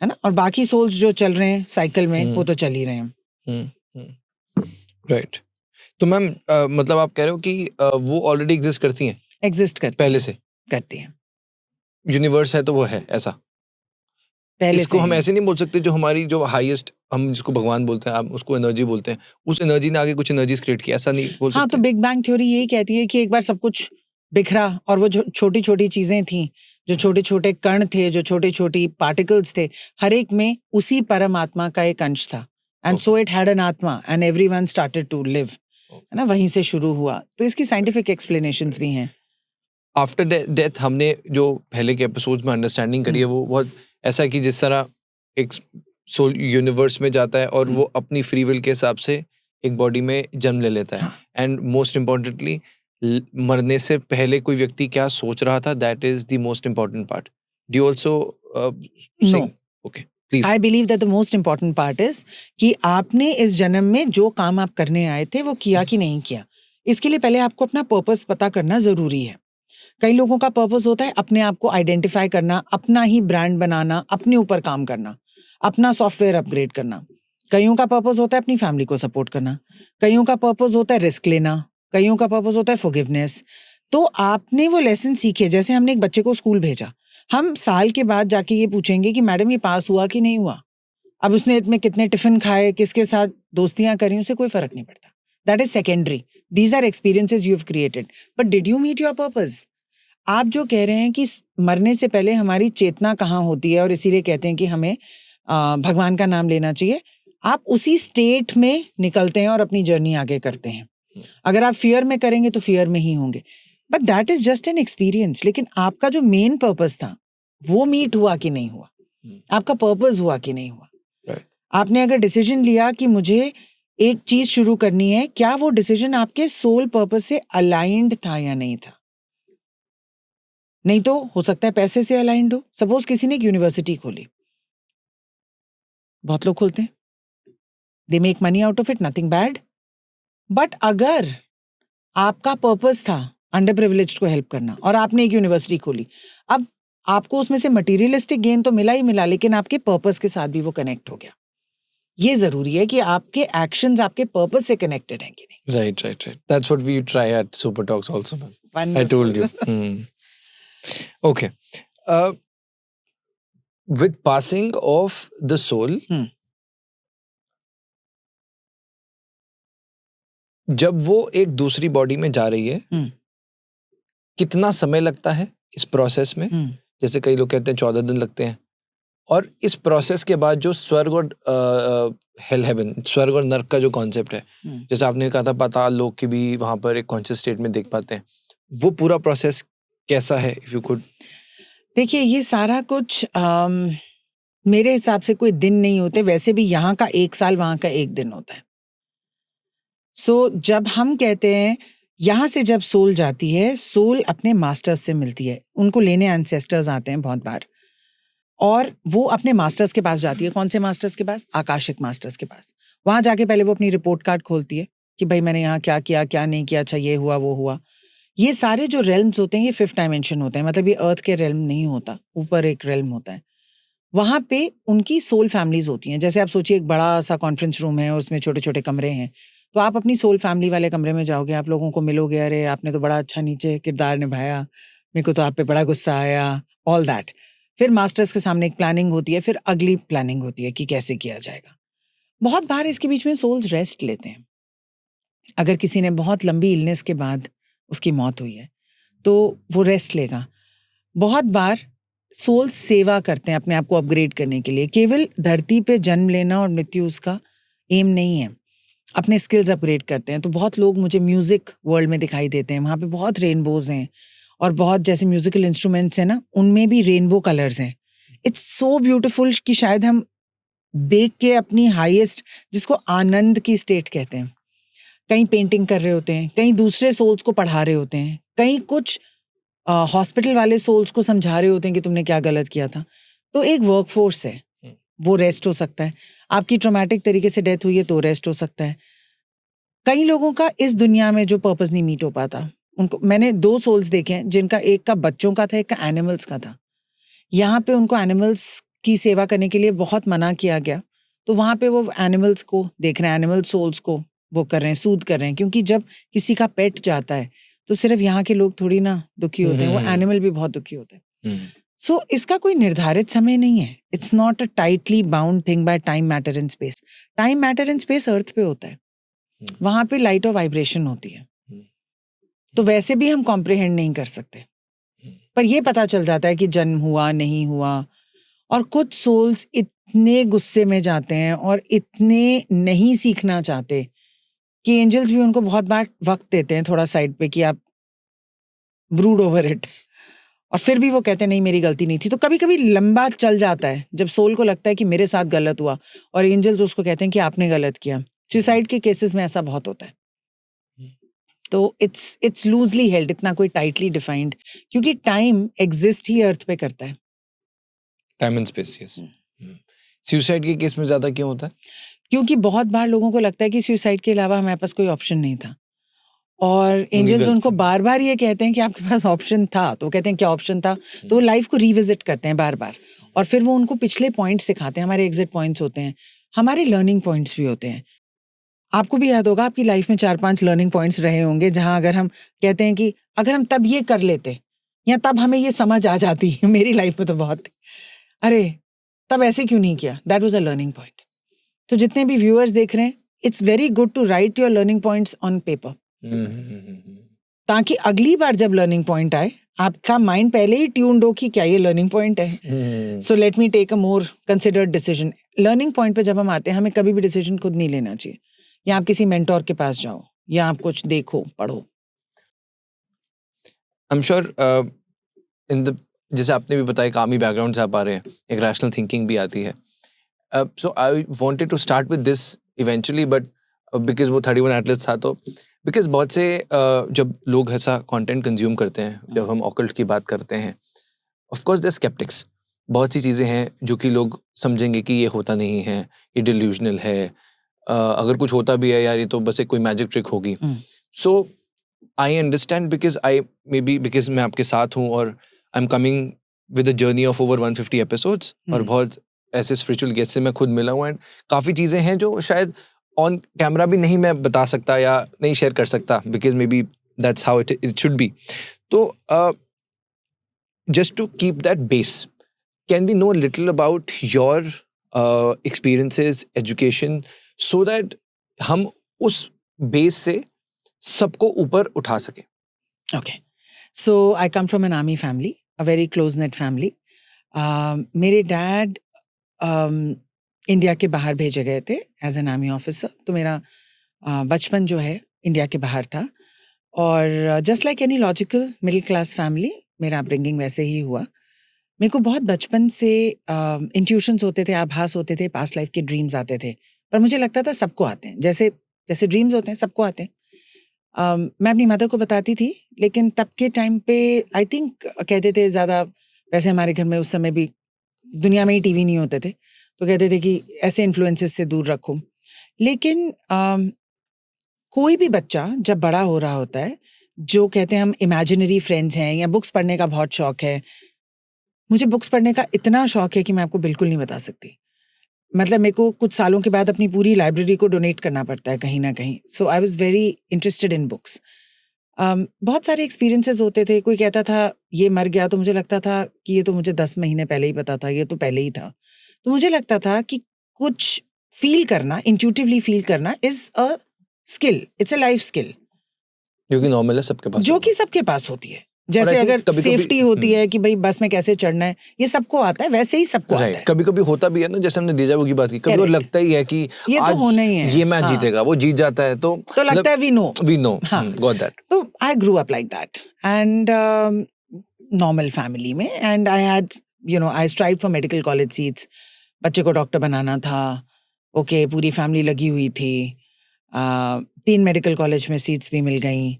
है ना। और बाकी सोल्स जो चल रहे हैं साइकिल में, वो तो चल ही रहे हैं। राइट। तो मैम मतलब आप कह रहे हो कि वो ऑलरेडी एग्जिस्ट करती हैं, एग्जिस्ट करती पहले से करती हैं, यूनिवर्स है तो वो है ऐसा। पहले इसको से हम ही। ऐसे नहीं बोल सकते जो हमारी जो हाईएस्ट, हम जिसको भगवान बोलते हैं, आप उसको एनर्जी बोलते हैं, उस एनर्जी ने आगे कुछ एनर्जीज क्रिएट की, ऐसा नहीं बोल हाँ, सकते? तो बिग बैंग थ्योरी यही कहती है कि एक बार सब कुछ बिखरा और वो जो छोटी छोटी चीजें थी, जो छोटे छोटे कण थे, जो छोटी छोटी पार्टिकल्स थे, हर एक में उसी परमात्मा का एक अंश था। And so it had an atma and everyone started to live, है ना, वहीं से शुरू हुआ। तो इसकी साइंटिफिक एक्सप्लेनेशंस भी हैं। आफ्टर डेथ हमने जो पहले के एपिसोड्स में अंडरस्टैंडिंग करी है, वो बहुत ऐसा है कि जिस तरह एक सोल यूनिवर्स में जाता है और वो अपनी फ्री विल के हिसाब से एक बॉडी में जन्म ले लेता है। एंड मोस्ट इम्पोर्टेंटली, मरने से पहले कोई व्यक्ति क्या सोच रहा था, that is the most important part. Do you also No. Okay, please. I believe that the most important part is कि आपने इस जन्म में जो काम आप करने आए थे वो किया कि नहीं किया। इसके लिए पहले आपको अपना पर्पस पता करना जरूरी है। कई लोगों का पर्पस होता है अपने आप को आइडेंटिफाई करना, अपना ही ब्रांड बनाना, अपने ऊपर काम करना, अपना सॉफ्टवेयर अपग्रेड करना। कईयों का पर्पस होता है अपनी फैमिली को सपोर्ट करना, कईयों का पर्पस होता है रिस्क लेना, कईयों का पर्पस होता है फॉरगिवनेस। तो आपने वो लेसन सीखे। जैसे हमने एक बच्चे को स्कूल भेजा, हम साल के बाद जाके ये पूछेंगे कि मैडम ये पास हुआ कि नहीं हुआ। अब उसने इसमें कितने टिफिन खाए, किसके साथ दोस्तियां करी, उसे कोई फर्क नहीं पड़ता। That is secondary. These are experiences you have created, but did you meet your purpose? आप जो कह रहे हैं कि मरने से पहले हमारी चेतना कहाँ होती है और इसीलिए कहते हैं कि हमें भगवान का नाम लेना चाहिए, आप उसी स्टेट में निकलते हैं और अपनी जर्नी आगे करते हैं। अगर आप फियर में करेंगे तो फियर में ही होंगे, but that is just an experience. लेकिन आपका जो मेन पर्पस था वो मीट हुआ कि नहीं हुआ, आपका पर्पस हुआ कि नहीं हुआ। Right. आपने अगर डिसीजन लिया कि मुझे एक चीज शुरू करनी है, क्या वो डिसीजन आपके सोल पर्पस से अलाइंड था या नहीं था? नहीं तो हो सकता है पैसे से अलाइंड हो। सपोज किसी ने एक यूनिवर्सिटी खोली, बहुत लोग खोलते हैं, they make money out of it, nothing bad. But अगर आपका पर्पस था अंडर प्रिविलेज्ड को हेल्प करना और आपने एक यूनिवर्सिटी खोली, अब आपको उसमें से मटेरियलिस्टिक गेन तो मिला ही मिला, लेकिन आपके पर्पस के साथ भी वो कनेक्ट हो गया। ये जरूरी है कि आपके एक्शंस आपके पर्पस से कनेक्टेड हैं कि नहीं। Right. That's what we try at Super Talks also, man. I Wonderful. told you. Okay. With passing of the soul, जब वो एक दूसरी बॉडी में जा रही है, कितना समय लगता है इस प्रोसेस में? जैसे कई लोग कहते हैं 14 दिन लगते हैं। और इस प्रोसेस के बाद जो स्वर्ग और हेल हेवन, स्वर्ग और नर्क का जो कॉन्सेप्ट है, जैसे आपने कहा था पाताल लोक की भी वहां पर एक कॉन्शियस स्टेट में देख पाते हैं, वो पूरा प्रोसेस कैसा है, इफ यू कुड? देखिए, ये सारा कुछ मेरे हिसाब से कोई दिन नहीं होते। वैसे भी यहाँ का 1 साल, वहां का 1 दिन होता है। सो जब हम कहते हैं यहाँ से जब सोल जाती है, सोल अपने मास्टर्स से मिलती है, उनको लेने एंसेस्टर्स आते हैं बहुत बार, और वो अपने मास्टर्स के पास जाती है। कौन से मास्टर्स के पास? आकाशिक मास्टर्स के पास। वहां जाके पहले वो अपनी रिपोर्ट कार्ड खोलती है, कि भाई मैंने यहाँ क्या किया, क्या नहीं किया, अच्छा ये हुआ, वो हुआ। ये सारे जो रेल्म्स होते हैं ये 5th डायमेंशन होते हैं, मतलब ये अर्थ के रेल्म नहीं होता, ऊपर एक रेल्म होता है। वहाँ पे उनकी सोल फैमिलीज होती हैं। जैसे आप सोचिए एक बड़ा सा कॉन्फ्रेंस रूम है और उसमें छोटे छोटे कमरे हैं, तो आप अपनी सोल फैमिली वाले कमरे में जाओगे, आप लोगों को मिलोगे, अरे आपने तो बड़ा अच्छा नीचे किरदार निभाया, मेरे को तो आप पे बड़ा गुस्सा आया, ऑल दैट। फिर मास्टर्स के सामने एक प्लानिंग होती है, फिर अगली प्लानिंग होती है कि कैसे किया जाएगा। बहुत बार इसके बीच में सोल्स रेस्ट लेते हैं। अगर किसी ने बहुत लंबी इलनेस के बाद उसकी मौत हुई है तो वो रेस्ट लेगा। बहुत बार सोल्स सेवा करते हैं अपने आप को अपग्रेड करने के लिए। केवल धरती पे जन्म लेना और मृत्यु उसका एम नहीं है, अपने स्किल्स अपग्रेड करते हैं। तो बहुत लोग मुझे म्यूजिक वर्ल्ड में दिखाई देते हैं, वहाँ पे बहुत रेनबोज हैं और बहुत जैसे म्यूजिकल इंस्ट्रूमेंट्स हैं ना, उनमें भी रेनबो कलर्स हैं। इट्स सो ब्यूटिफुल कि शायद हम देख के अपनी हाईएस्ट, जिसको आनंद की स्टेट कहते हैं, कहीं पेंटिंग कर रहे होते हैं, कहीं दूसरे सोल्स को पढ़ा रहे होते हैं, कहीं कुछ हॉस्पिटल वाले सोल्स को समझा रहे होते हैं कि तुमने क्या गलत किया था। तो एक वर्कफोर्स है, वो रेस्ट हो सकता है। आपकी ट्रॉमेटिक तरीके से डेथ हुई है तो रेस्ट हो सकता है। कई लोगों का इस दुनिया में जो पर्पस नहीं मीट हो पाता, उनको मैंने 2 सोल्स देखे हैं जिनका एक का बच्चों का था, एक का एनिमल्स का था। यहाँ पे उनको एनिमल्स की सेवा करने के लिए बहुत मना किया गया, तो वहाँ पे वो एनिमल्स को देख रहे हैं, एनिमल सोल्स को वो कर रहे हैं, सूद कर रहे हैं। क्योंकि जब किसी का पेट जाता है तो सिर्फ यहाँ के लोग थोड़ी ना दुखी होते हैं, वो एनिमल भी बहुत दुखी होते हैं। सो इसका कोई निर्धारित समय नहीं है। It's not a tightly bound thing by time, matter and space. Time, matter and space earth पे होता है, वहां पे लाइट और वाइब्रेशन होती है, तो वैसे भी हम कॉम्प्रिहेंड नहीं कर सकते। पर ये पता चल जाता है कि जन्म हुआ, नहीं हुआ। और कुछ सोल्स इतने गुस्से में जाते हैं और इतने नहीं सीखना चाहते कि एंजल्स भी उनको बहुत बार वक्त देते हैं थोड़ा साइड पे कि आप ब्रूड ओवर इट, और फिर भी वो कहते हैं नहीं मेरी गलती नहीं थी। तो कभी कभी लंबा चल जाता है जब सोल को लगता है कि मेरे साथ गलत हुआ और एंजल्स उसको कहते हैं कि आपने गलत किया। सुसाइड के केसेस में ऐसा बहुत होता है। तो इट्स लूजली हेल्ड, इतना कोई टाइटली डिफाइंड, क्योंकि टाइम एग्जिस्ट ही अर्थ पे करता है। Time and space, yes. Suicide के केस में ज्यादा क्यों होता है? क्योंकि बहुत बार लोगों को लगता है कि सुसाइड के अलावा हमारे पास कोई ऑप्शन नहीं था, और एंजल्स उनको बार बार ये कहते हैं कि आपके पास ऑप्शन था। तो वो कहते हैं क्या ऑप्शन था, तो वो लाइफ को रिविजिट करते हैं बार बार, और फिर वो उनको पिछले पॉइंट्स सिखाते हैं। हमारे एग्जिट पॉइंट्स होते हैं, हमारे लर्निंग पॉइंट्स भी होते हैं। आपको भी याद होगा आपकी लाइफ में 4-5 लर्निंग पॉइंट्स रहे होंगे, जहां अगर हम कहते हैं कि अगर हम तब ये कर लेते या तब हमें ये समझ आ जाती मेरी लाइफ में तो बहुत थी, अरे तब ऐसे क्यों नहीं किया, that was a learning point. तो जितने भी व्यूअर्स देख रहे हैं, it's very good to write your learning points on paper, ताकि अगली बार जब लर्निंग पॉइंट आए आपका माइंड पहले ही ट्यून्ड हो कि क्या ये लर्निंग पॉइंट है, so let me take a more considered decision. Learning point पे जब हम आते हैं, हमें कभी भी डिसीजन खुद नहीं लेना चाहिए, या आप किसी मेंटोर के पास जाओ, या आप कुछ देखो, पढ़ो। I am sure in the, जैसे आपने भी बताया कामी बैकग्राउंड से आप आ रहे हैं, एक रैशनल थिंकिंग भी आती है। So I wanted to start with this eventually, but because वो 31 एटलस था, तो बिकॉज बहुत से जब लोग ऐसा कंटेंट कंज्यूम करते हैं, जब हम ऑकल्ट की बात करते हैं, ऑफ कोर्स दे स्केप्टिक्स। बहुत सी चीज़ें हैं जो कि लोग समझेंगे कि ये होता नहीं है, ये डिल्यूजनल है, अगर कुछ होता भी है यार ये तो बस एक कोई मैजिक ट्रिक होगी। So I understand, because I may be because मैं आपके साथ हूँ और I am coming with a journey of over 150 episodes, और बहुत ऐसे स्पिरिचुअल गेस्ट से मैं खुद मिला हूँ, एंड काफ़ी चीज़ें हैं जो शायद ऑन कैमरा भी नहीं मैं बता सकता या नहीं शेयर कर सकता, because may be that's how it should be. तो just to keep that base, can we know a little about your experiences, education, so that हम उस base से सबको ऊपर उठा सके? Okay, so I come from an army family, a very close knit family. मेरे dad India के बाहर भेजे गए थे एज एन आर्मी ऑफिसर, तो मेरा बचपन जो है इंडिया के बाहर था, और just like any logical middle class family मेरा अपब्रिंगिंग वैसे ही हुआ। मेरे को बहुत बचपन से इंट्यूशंस होते थे, आभास होते थे, पास्ट लाइफ के ड्रीम्स आते थे, पर मुझे लगता था सबको आते हैं, जैसे जैसे ड्रीम्स होते हैं सबको आते हैं। मैं अपनी मदर को बताती थी, लेकिन तब के टाइम पे आई थिंक कहते थे ज़्यादा, वैसे हमारे घर में उस समय भी दुनिया में ही टीवी नहीं होते थे, तो कहते थे कि ऐसे इन्फ्लुएंसेस से दूर रखो। लेकिन कोई भी बच्चा जब बड़ा हो रहा होता है, जो कहते हैं हम इमेजिनरी फ्रेंड्स हैं या बुक्स पढ़ने का बहुत शौक है, मुझे बुक्स पढ़ने का इतना शौक है कि मैं आपको बिल्कुल नहीं बता सकती। मतलब मेरे को कुछ सालों के बाद अपनी पूरी लाइब्रेरी को डोनेट करना पड़ता है कहीं ना कहीं। So I was very interested in books. बहुत सारे एक्सपीरियंसेस होते थे। कोई कहता था ये मर गया तो मुझे लगता था कि ये तो मुझे 10 महीने पहले ही पता था, ये तो पहले ही था। तो मुझे लगता था कि कुछ फील करना, इंट्यूटिवली फील करना is a skill, it's a life skill, जो कि नॉर्मल है सबके पास, जो कि सबके पास होती है। जैसे I think अगर कभी-कभी- सेफ्टी होती है कि भाई बस में कैसे चढ़ना है, ये सबको आता है, वैसे ही सबको आता है। कभी कभी होता भी है ना, जैसे हमने डेजा वू की बात की, कभी Correct. लगता ही है कि ये तो आज होना ही है। ये मैच हाँ। जीतेगा, वो जीत जाता है, तो लगता है वी नो। हाँ, गॉट दैट। तो I grew up like that and normal family में, and I had I strive for medical college seats. बच्चे को डॉक्टर बनाना था, ओके, पूरी फैमिली लगी हुई थी। 3 मेडिकल कॉलेज में सीट्स भी मिल गई,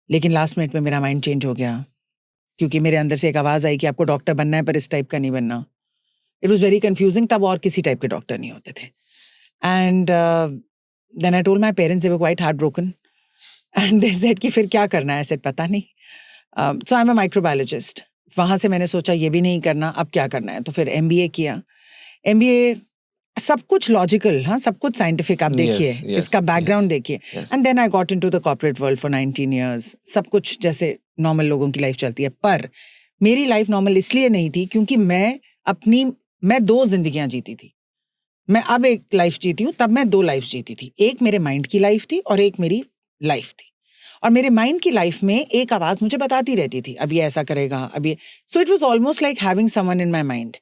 लेकिन लास्ट मिनट में मेरा माइंड चेंज हो गया, क्योंकि मेरे अंदर से एक आवाज़ आई कि आपको डॉक्टर बनना है पर इस टाइप का नहीं बनना। It was very confusing. तब और किसी टाइप के डॉक्टर नहीं होते थे। And then I told my parents, they were quite heartbroken and they said कि फिर क्या करना है। ऐसे पता नहीं। So I am a microbiologist. वहाँ से मैंने सोचा ये भी नहीं करना, अब क्या करना है, तो फिर MBA किया। MBA सब कुछ लॉजिकल, हाँ, सब कुछ साइंटिफिक। आप देखिए इसका बैकग्राउंड देखिए। And then I got into the corporate world for 19 years। सब कुछ जैसे नॉर्मल लोगों की लाइफ चलती है, पर मेरी लाइफ नॉर्मल इसलिए नहीं थी क्योंकि मैं 2 जिंदगियां जीती थी। मैं अब एक लाइफ जीती हूँ, तब मैं 2 लाइफ जीती थी। एक मेरे माइंड की लाइफ थी और एक मेरी लाइफ थी। और मेरे माइंड की लाइफ में एक आवाज मुझे बताती रहती थी, अब ये ऐसा करेगा, अब ये। So it was almost like having someone in my mind.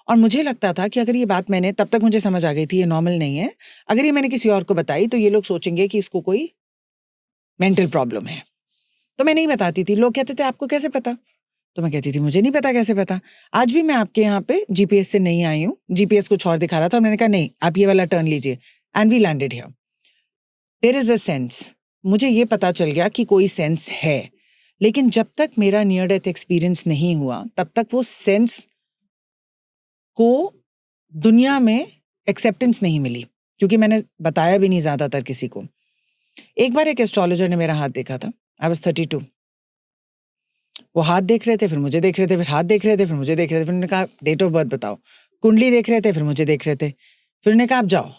और मुझे लगता था कि अगर ये बात मैंने, तब तक मुझे समझ आ गई थी ये नॉर्मल नहीं है, अगर ये मैंने किसी और को बताई तो ये लोग सोचेंगे कि इसको कोई मेंटल प्रॉब्लम है। तो मैं नहीं बताती थी। लोग कहते थे आपको कैसे पता? तो मैं कहती थी मुझे नहीं पता कैसे पता। आज भी मैं आपके यहाँ पे GPS से नहीं आई हूँ, GPS कुछ और दिखा रहा था, मैंने कहा नहीं, आप ये वाला टर्न लीजिए, and we landed here. There is a sense. मुझे ये पता चल गया कि कोई सेंस है, लेकिन जब तक मेरा नियर डेथ एक्सपीरियंस नहीं हुआ, तब तक वो सेंस को दुनिया में एक्सेप्टेंस नहीं मिली, क्योंकि मैंने बताया भी नहीं ज्यादातर किसी को। एक बार एक एस्ट्रोलॉजर ने मेरा हाथ देखा था। I was 32। वो हाथ देख रहे थे, फिर मुझे देख रहे थे, फिर हाथ देख रहे थे, फिर मुझे देख रहे थे, फिर उन्होंने कहा डेट ऑफ बर्थ बताओ। कुंडली देख रहे थे, फिर मुझे देख रहे थे, फिर उन्होंने कहा आप जाओ।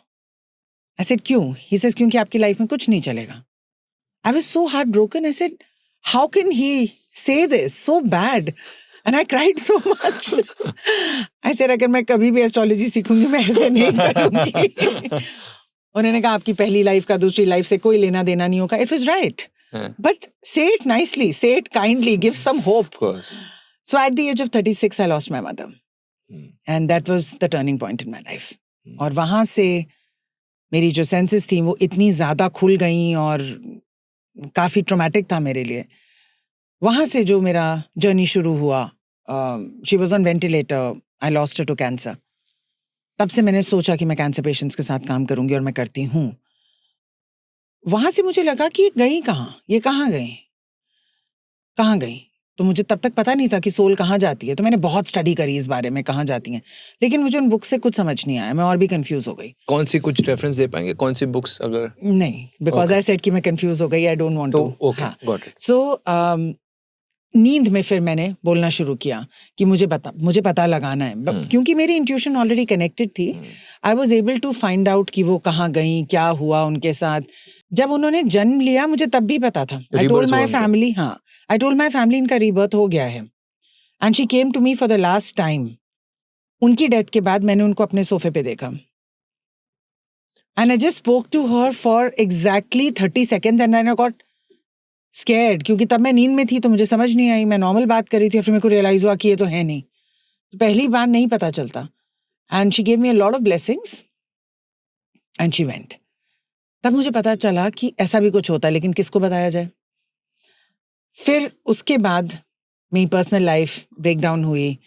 आई सेड क्यों? ही सेड क्योंकि आपकी लाइफ में कुछ नहीं चलेगा। I was so heartbroken. I said how can he say this so bad, and I cried so much. I said अगर मैं कभी भी एस्ट्रोलॉजी सीखूंगी मैं ऐसे नहीं करूंगी। उन्होंने कहा आपकी पहली लाइफ का दूसरी लाइफ से कोई लेना देना नहीं होगा। It was right, but say it nicely, say it kindly, give some hope. Of course. So at the age of 36 I lost my mother. And that was the turning point in my life. और वहाँ से मेरी जो senses थी वो इतनी ज़्यादा खुल गई और काफ़ी ट्रॉमेटिक था मेरे लिए। वहाँ से जो मेरा जर्नी शुरू हुआ, she was on ventilator, I lost her to cancer. तब से मैंने सोचा कि मैं कैंसर पेशेंट्स के साथ काम करूँगी, और मैं करती हूँ। वहां से मुझे लगा कि गई कहाँ, ये कहाँ गई। तो मुझे तब तक पता नहीं था कि सोल कहाँ जाती है। तो मैंने बहुत स्टडी करी इस बारे में, कहाँ जाती हैं, लेकिन मुझे उन बुक से कुछ समझ नहीं आया। मैं और भी कंफ्यूज हो गई। कौन सी कुछ रेफरेंस दे पाएंगे, कौन सी बुक्स? अगर नहीं, बिकॉज आई सेड कि मैं कंफ्यूज हो गई, I don't want to. Okay, got it. So नींद में फिर मैंने बोलना शुरू किया कि मुझे पता लगाना है, क्योंकि मेरी इंट्यूशन ऑलरेडी कनेक्टेड थी। I was able to find out कि वो कहाँ गई, क्या हुआ उनके साथ। जब उन्होंने जन्म लिया मुझे तब भी पता था। आई टोल्ड माई फैमिली इनका रीबर्थ हो गया है। And she came to me for the last time. उनकी डेथ के बाद मैंने उनको अपने सोफे पे देखा, and I just spoke to her for exactly 30 seconds and I got scared, क्योंकि तब मैं नींद में थी तो मुझे समझ नहीं आई। मैं नॉर्मल बात कर रही थी और फिर मेरे को रियलाइज हुआ कि ये तो है नहीं। तो पहली बार नहीं पता चलता। And she gave me a lot of blessings and she went. तब मुझे पता चला कि ऐसा भी कुछ होता है, लेकिन किसको बताया जाए। फिर उसके बाद मेरी पर्सनल लाइफ ब्रेकडाउन हुई।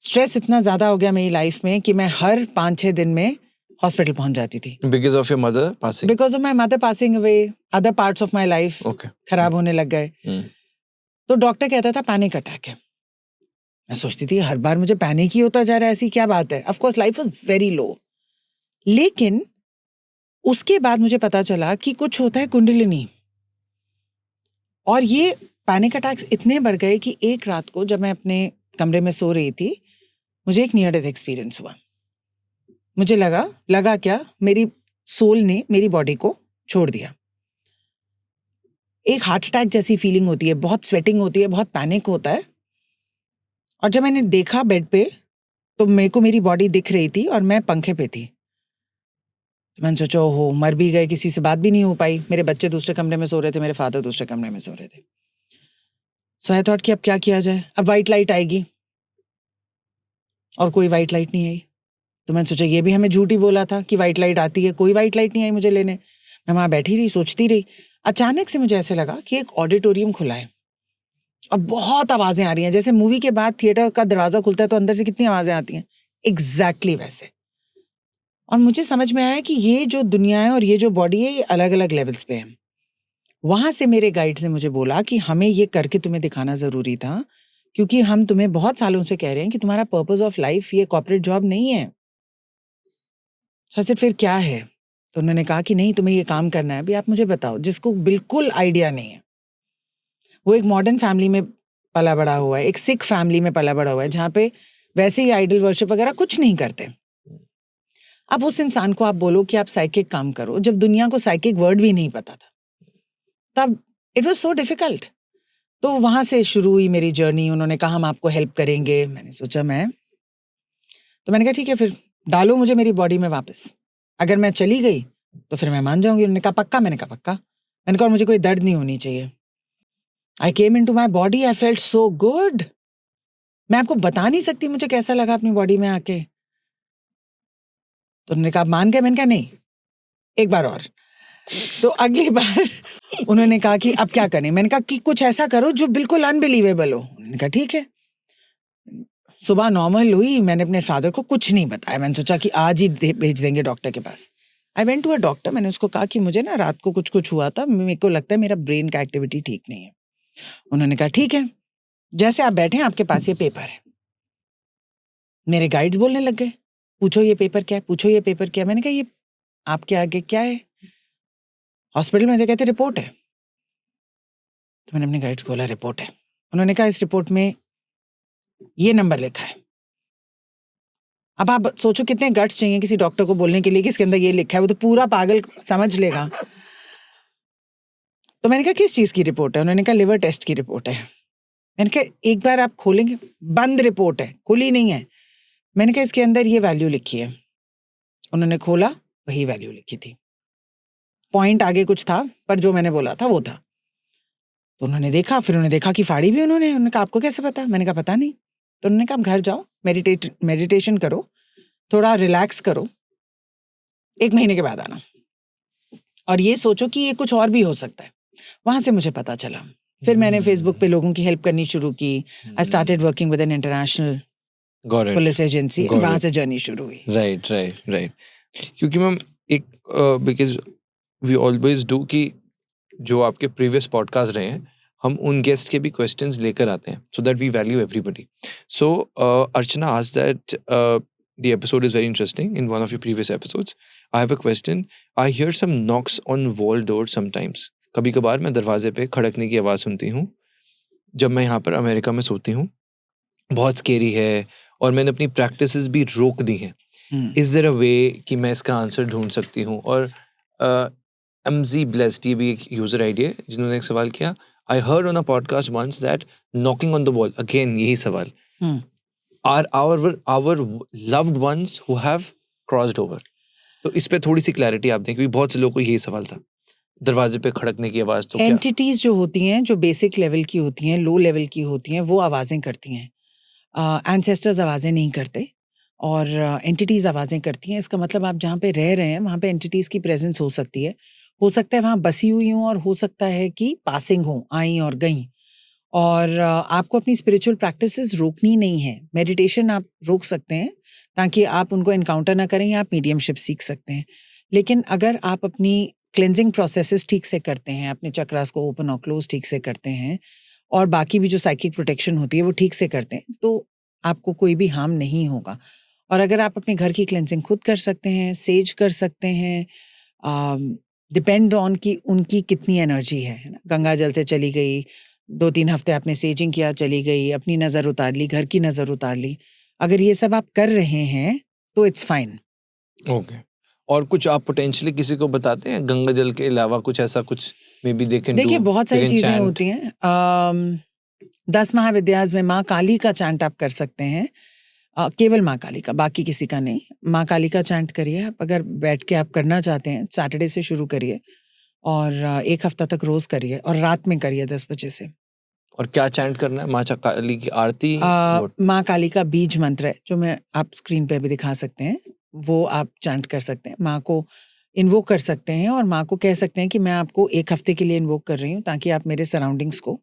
स्ट्रेस इतना ज़्यादा हो गया मेरी लाइफ में कि मैं हर 5-6 दिन में हॉस्पिटल पहुंच जाती थी। Because of your mother passing? Because of my mother passing away, other parts of my life खराब होने लग गए। तो डॉक्टर कहता था पैनिक अटैक है। मैं सोचती थी हर बार मुझे पैनिक ही होता जा रहा है, ऐसी क्या बात है। Of course life was very low. लेकिन उसके बाद मुझे पता चला कि कुछ होता है कुंडलिनी, और ये पैनिक अटैक्स इतने बढ़ गए कि एक रात को जब मैं अपने कमरे में सो रही थी, मुझे एक नियर डेथ एक्सपीरियंस हुआ। मुझे लगा क्या, मेरी सोल ने मेरी बॉडी को छोड़ दिया। एक हार्ट अटैक जैसी फीलिंग होती है, बहुत स्वेटिंग होती है, बहुत पैनिक होता है। और जब मैंने देखा बेड पे, तो मेरे को मेरी बॉडी दिख रही थी और मैं पंखे पे थी। तो मैंने सोचा हो मर भी गए, किसी से बात भी नहीं हो पाई। मेरे बच्चे दूसरे कमरे में सो रहे थे, मेरे फादर दूसरे कमरे में सो रहे थे। सो आई थॉट कि अब क्या किया जाए, अब वाइट लाइट आएगी, और कोई वाइट लाइट नहीं आई। तो मैंने सोचा ये भी हमें झूठ ही बोला था कि वाइट लाइट आती है, कोई वाइट लाइट नहीं आई मुझे लेने। मैं वहाँ बैठी रही, सोचती रही। अचानक से मुझे ऐसे लगा कि एक ऑडिटोरियम खुला है और बहुत आवाजें आ रही हैं, जैसे मूवी के बाद थिएटर का दरवाजा खुलता है तो अंदर से कितनी आवाजें आती हैं, एग्जैक्टली वैसे। और मुझे समझ में आया कि ये जो दुनिया है और ये जो बॉडी है, ये अलग अलग लेवल्स पे है। वहां से मेरे गाइड ने मुझे बोला कि हमें ये करके तुम्हें दिखाना जरूरी था, क्योंकि हम तुम्हें बहुत सालों से कह रहे हैं कि तुम्हारा पर्पस ऑफ लाइफ ये कॉर्पोरेट जॉब नहीं है। सर फिर क्या है? तो उन्होंने कहा कि नहीं, तुम्हें ये काम करना है। अभी आप मुझे बताओ, जिसको बिल्कुल आइडिया नहीं है, वो एक मॉडर्न फैमिली में पला बड़ा हुआ है, एक सिख फैमिली में पला बड़ा हुआ है, जहाँ पे वैसे ही आइडल वर्शिप वगैरह कुछ नहीं करते। अब उस इंसान को आप बोलो कि आप साइकिक काम करो, जब दुनिया को साइकिक वर्ड भी नहीं पता था, तब इट वॉज सो डिफिकल्ट। तो वहां से शुरू हुई मेरी जर्नी। उन्होंने कहा हम आपको हेल्प करेंगे। मैंने सोचा मैंने कहा ठीक है, फिर डालो मुझे मेरी बॉडी में वापस। अगर मैं चली गई तो फिर मैं मान जाऊंगी। उन्होंने कहा पक्का? मैंने कहा पक्का। मैंने कहा मुझे कोई दर्द नहीं होनी चाहिए। I came into my body, I felt so good. मैं आपको बता नहीं सकती मुझे कैसा लगा अपनी बॉडी में आके। तो उन्होंने कहा मान गए? मैंने कहा नहीं, एक बार और। तो अगली बार उन्होंने कहा कि अब क्या करें? मैंने कहा कि कुछ ऐसा करो जो बिल्कुल अनबिलीवेबल हो। उन्होंने कहा ठीक है। सुबह नॉर्मल हुई, मैंने अपने फादर को कुछ नहीं बताया। मैंने सोचा कि आज ही भेज देंगे डॉक्टर के पास। I went to a doctor. मैंने उसको कहा कि मुझे ना रात को कुछ हुआ था, मेरे को लगता है मेरा ब्रेन का एक्टिविटी ठीक नहीं है। उन्होंने कहा ठीक है, जैसे आप बैठे हैं आपके पास ये पेपर है। मेरे गाइड्स बोलने लग गए, पूछो ये पेपर क्या है, पूछो ये पेपर क्या है। मैंने कहा ये आपके आगे क्या है? हॉस्पिटल में कहते रिपोर्ट है। तो मैंने अपने गाइड्स को बोला रिपोर्ट है। उन्होंने कहा इस रिपोर्ट में ये नंबर लिखा है। अब आप सोचो कितने गट्स चाहिए किसी डॉक्टर को बोलने के लिए कि इसके अंदर ये लिखा है, वो तो पूरा पागल समझ लेगा। तो मैंने कहा किस चीज की रिपोर्ट है? उन्होंने कहा लिवर टेस्ट की रिपोर्ट है। मैंने कहा एक बार आप खोलेंगे? बंद रिपोर्ट है, खुली नहीं है। मैंने कहा इसके अंदर ये वैल्यू लिखी है। उन्होंने खोला, वही वैल्यू लिखी थी। पॉइंट आगे कुछ था, पर जो मैंने बोला था वो था। तो उन्होंने देखा, फिर उन्होंने देखा कि फाड़ी भी उन्होंने कहा आपको कैसे पता? मैंने कहा पता नहीं। तो उन्होंने कहा घर जाओ, मेडिटेशन करो, थोड़ा रिलैक्स करो, 1 महीने के बाद आना, और ये सोचो कि ये कुछ और भी हो सकता है। वहां से मुझे पता चला। फिर मैंने फेसबुक पे लोगों की हेल्प करनी शुरू की। I started working with an international police agency, वहां से जर्नी शुरू हुई। राइट। क्योंकि मैम एक बिकॉज वी ऑलवेज डू कि जो आपके प्रीवियस पॉडकास्ट रहे हैं, हम उन गेस्ट के भी क्वेश्चंस लेकर आते हैं so that we value everybody. So Archana asked that the episode is very interesting. In one of your previous episodes, I have a question. I hear some knocks on wall doors sometimes. कभी कभार मैं दरवाजे पे खड़कने की आवाज़ सुनती हूँ जब मैं यहाँ पर अमेरिका में सोती हूँ। बहुत स्केरी है और मैंने अपनी प्रैक्टिसेस भी रोक दी हैं। इज देयर अ वे कि मैं इसका आंसर ढूंढ सकती हूँ? और एमजी ब्लेस्ड, ये भी एक यूजर आईडी है जिन्होंने एक सवाल किया, I heard on a podcast once that knocking on the wall, again यही सवाल, are our loved ones who have crossed over? तो इस पे थोड़ी सी क्लैरिटी आप दें, क्योंकि बहुत से लोगों को यही सवाल था, दरवाजे पे खड़कने की आवाज। तो एंटिटीज जो होती हैं, जो बेसिक लेवल की होती हैं, लो लेवल की होती हैं, वो आवाजें करती हैं। एंसेस्टर्स आवाजें नहीं करते, और एंटिटीज आवाजें करती हैं। इसका मतलब आप जहाँ पे रह रहे हैं वहाँ पे एंटिटीज की प्रेजेंस हो सकती है। हो सकता है वहाँ बसी हुई हूँ, और हो सकता है कि पासिंग हो, आई और गई। और आपको अपनी स्पिरिचुअल प्रैक्टिसेस रोकनी नहीं है। मेडिटेशन आप रोक सकते हैं ताकि आप उनको इनकाउंटर ना करें, या आप मीडियमशिप सीख सकते हैं। लेकिन अगर आप अपनी क्लेंजिंग प्रोसेसेस ठीक से करते हैं, अपने चक्रास को ओपन और क्लोज ठीक से करते हैं, और बाकी भी जो साइकिक प्रोटेक्शन होती है वो ठीक से करते हैं, तो आपको कोई भी हार्म नहीं होगा। और अगर आप अपने घर की क्लेंजिंग खुद कर सकते हैं, सेज कर सकते हैं, डिपेंड ऑन कि उनकी कितनी एनर्जी है ना। गंगा जल से चली गई, 2-3 हफ्ते आपने सेजिंग किया, चली गई, अपनी नज़र उतार ली, घर की नज़र उतार ली। अगर ये सब आप कर रहे हैं तो इट्स फाइन। ओके। और कुछ आप पोटेंशियली किसी को बताते हैं गंगा जल के अलावा कुछ ऐसा कुछ may be they can do? देखिए बहुत सारी चीज़ें होती हैं। 10 महाविद्यास में माँ काली का चैंट आप कर सकते हैं। केवल माँ काली का, बाकी किसी का नहीं। माँ काली का चैंट करिए आप, अगर बैठ के आप करना चाहते हैं। सैटरडे से शुरू करिए और 1 हफ्ता तक रोज करिए और रात में करिए 10 बजे से। और क्या चैंट करना है? माँ काली की आरती? माँ काली का बीज मंत्र है जो मैं आप स्क्रीन पे भी दिखा सकते हैं, वो आप चैंट कर सकते हैं। माँ को इन्वोक कर सकते हैं और माँ को कह सकते हैं कि मैं आपको 1 हफ्ते के लिए इन्वोक कर रही हूँ ताकि आप मेरे सराउंडिंग्स को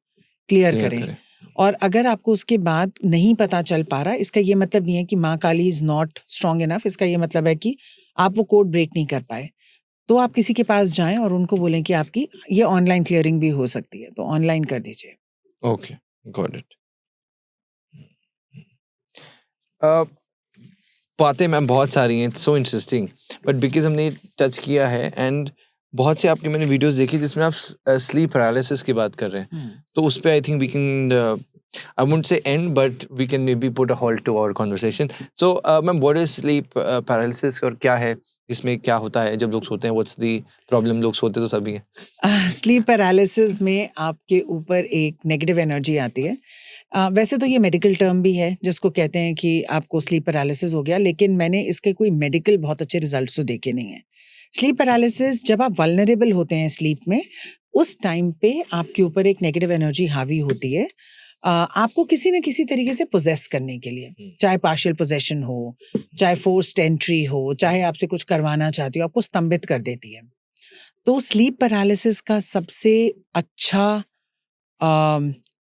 क्लियर करें। और अगर आपको उसके बाद नहीं पता चल पा रहा, इसका ये मतलब नहीं है कि माँ काली इज नॉट स्ट्रांग इनफ। इसका ये मतलब है कि आप वो कोड ब्रेक नहीं कर पाए, तो आप किसी के पास जाएं और उनको बोलें कि आपकी ये ऑनलाइन क्लियरिंग भी हो सकती है, तो ऑनलाइन कर दीजिए। Okay, got it. बातें मैम बहुत सारी हैं, सो इंटरेस्टिंग, बट बिकॉज हमने टच किया है एंड बहुत से आपके मैंने वीडियोस देखी जिसमें आप स्लीप पैरालिसिस की बात कर रहे हैं, तो उस पे I think we can I won't say end, but we can maybe put a halt to our conversation. So, ma'am, what is sleep paralysis और क्या है इसमें, क्या होता है जब लोग सोते हैं? What's the problem? लोग सोते तो सभी हैं। स्लीप पैरालिसिस में आपके ऊपर एक नेगेटिव एनर्जी आती है। वैसे तो ये मेडिकल टर्म भी है जिसको कहते हैं कि आपको स्लीप पैरालिसिस हो गया, लेकिन मैंने इसके कोई मेडिकल बहुत अच्छे रिजल्ट तो देखे नहीं है। स्लीप पैरालिसिस जब आप वल्नरेबल होते हैं स्लीप में, उस टाइम पे आपके ऊपर एक नेगेटिव एनर्जी हावी होती है आपको किसी न किसी तरीके से पोजेस करने के लिए, चाहे पार्शियल पोजेशन हो, चाहे फोर्स्ड एंट्री हो, चाहे आपसे कुछ करवाना चाहती हो, आपको स्तंभित कर देती है। तो स्लीप पैरालिसिस का सबसे अच्छा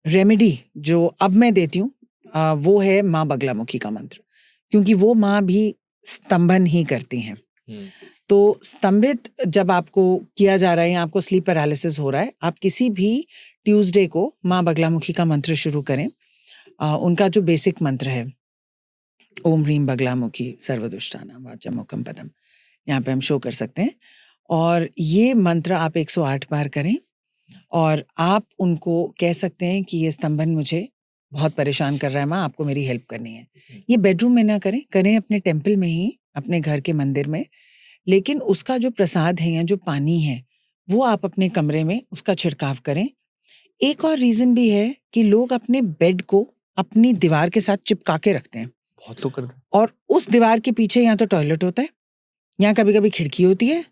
रेमेडी जो अब मैं देती हूँ वो है माँ बगलामुखी का मंत्र, क्योंकि वो माँ भी स्तंभन ही करती हैं। तो स्तंभित जब आपको किया जा रहा है, आपको स्लीप पैरालिसिस हो रहा है, आप किसी भी ट्यूसडे को माँ बगलामुखी का मंत्र शुरू करें। उनका जो बेसिक मंत्र है, ओम ह्रीम बगलामुखी सर्वदुष्टानां वाचमोकम पदम, यहाँ पे हम शो कर सकते हैं। और ये मंत्र आप 108 बार करें और आप उनको कह सकते हैं कि ये स्तंभन मुझे बहुत परेशान कर रहा है माँ, आपको मेरी हेल्प करनी है। ये बेडरूम में ना करें, करें अपने टेम्पल में ही, अपने घर के मंदिर में, लेकिन उसका जो प्रसाद है या जो पानी है वो आप अपने कमरे में उसका छिड़काव करें। एक और रीजन भी है कि लोग अपने बेड को अपनी दीवार के साथ चिपका के रखते हैं, बहुत लोग करते हैं, और उस दीवार के पीछे या तो टॉयलेट होता है, या कभी कभी खिड़की होती है,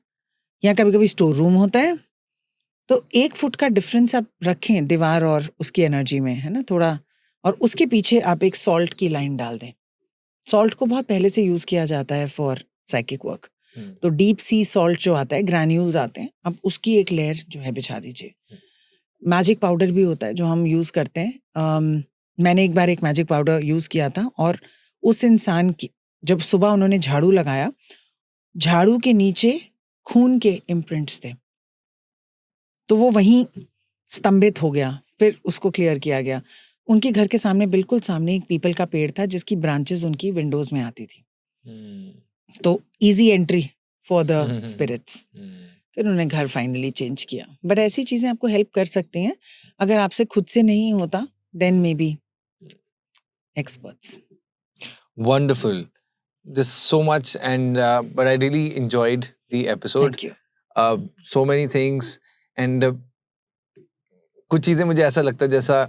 या कभी कभी स्टोर रूम होता है। तो 1 फुट का डिफरेंस आप रखें दीवार और उसकी एनर्जी में, है ना, थोड़ा। और उसके पीछे आप एक सॉल्ट की लाइन डाल दें। सॉल्ट को बहुत पहले से यूज किया जाता है फॉर साइकिक वर्क। तो डीप सी सॉल्ट जो आता है, ग्रैन्यूल्स आते हैं, अब उसकी एक लेयर जो है बिछा दीजिए। मैजिक पाउडर भी होता है जो हम यूज करते हैं। मैंने एक बार एक मैजिक पाउडर यूज किया था, और उस इंसान की जब सुबह उन्होंने झाड़ू लगाया, झाड़ू के नीचे खून के इम्प्रिंट्स थे, तो वो वहीं स्तंभित हो गया। फिर उसको क्लियर किया गया। उनके घर के सामने, बिल्कुल सामने, एक पीपल का पेड़ था जिसकी ब्रांचेस उनकी विंडोज में आती थी। तो easy entry for the spirits. फिर उन्होंने घर फाइनली चेंज किया। बट ऐसी चीजें आपको हेल्प कर सकती हैं। अगर आपसे खुद से नहीं होता, then maybe experts. Wonderful. There's so much, and but I really enjoyed the episode. Thank you. So many things, and कुछ चीज़ें मुझे ऐसा लगता है जैसा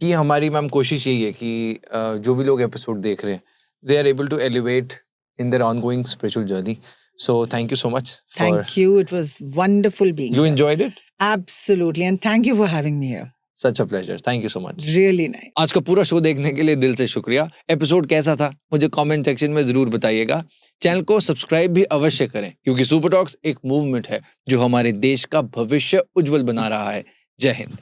कि हमारी मैम कोशिश यही है कि जो भी लोग एपिसोड देख रहे हैं, they are able to elevate in their ongoing spiritual journey. So thank you so much. Thank you. It was wonderful being You here. enjoyed it? Absolutely. And thank you for having me here. Such a pleasure. Thank you so much. Really nice. आज का पूरा show देखने के लिए दिल से शुक्रिया। Episode कैसा था मुझे कमेंट सेक्शन में जरूर बताइएगा। चैनल को सब्सक्राइब भी अवश्य करें, क्योंकि सुपर टॉक्स एक मूवमेंट है जो हमारे देश का भविष्य उज्जवल बना रहा है। जय हिंद।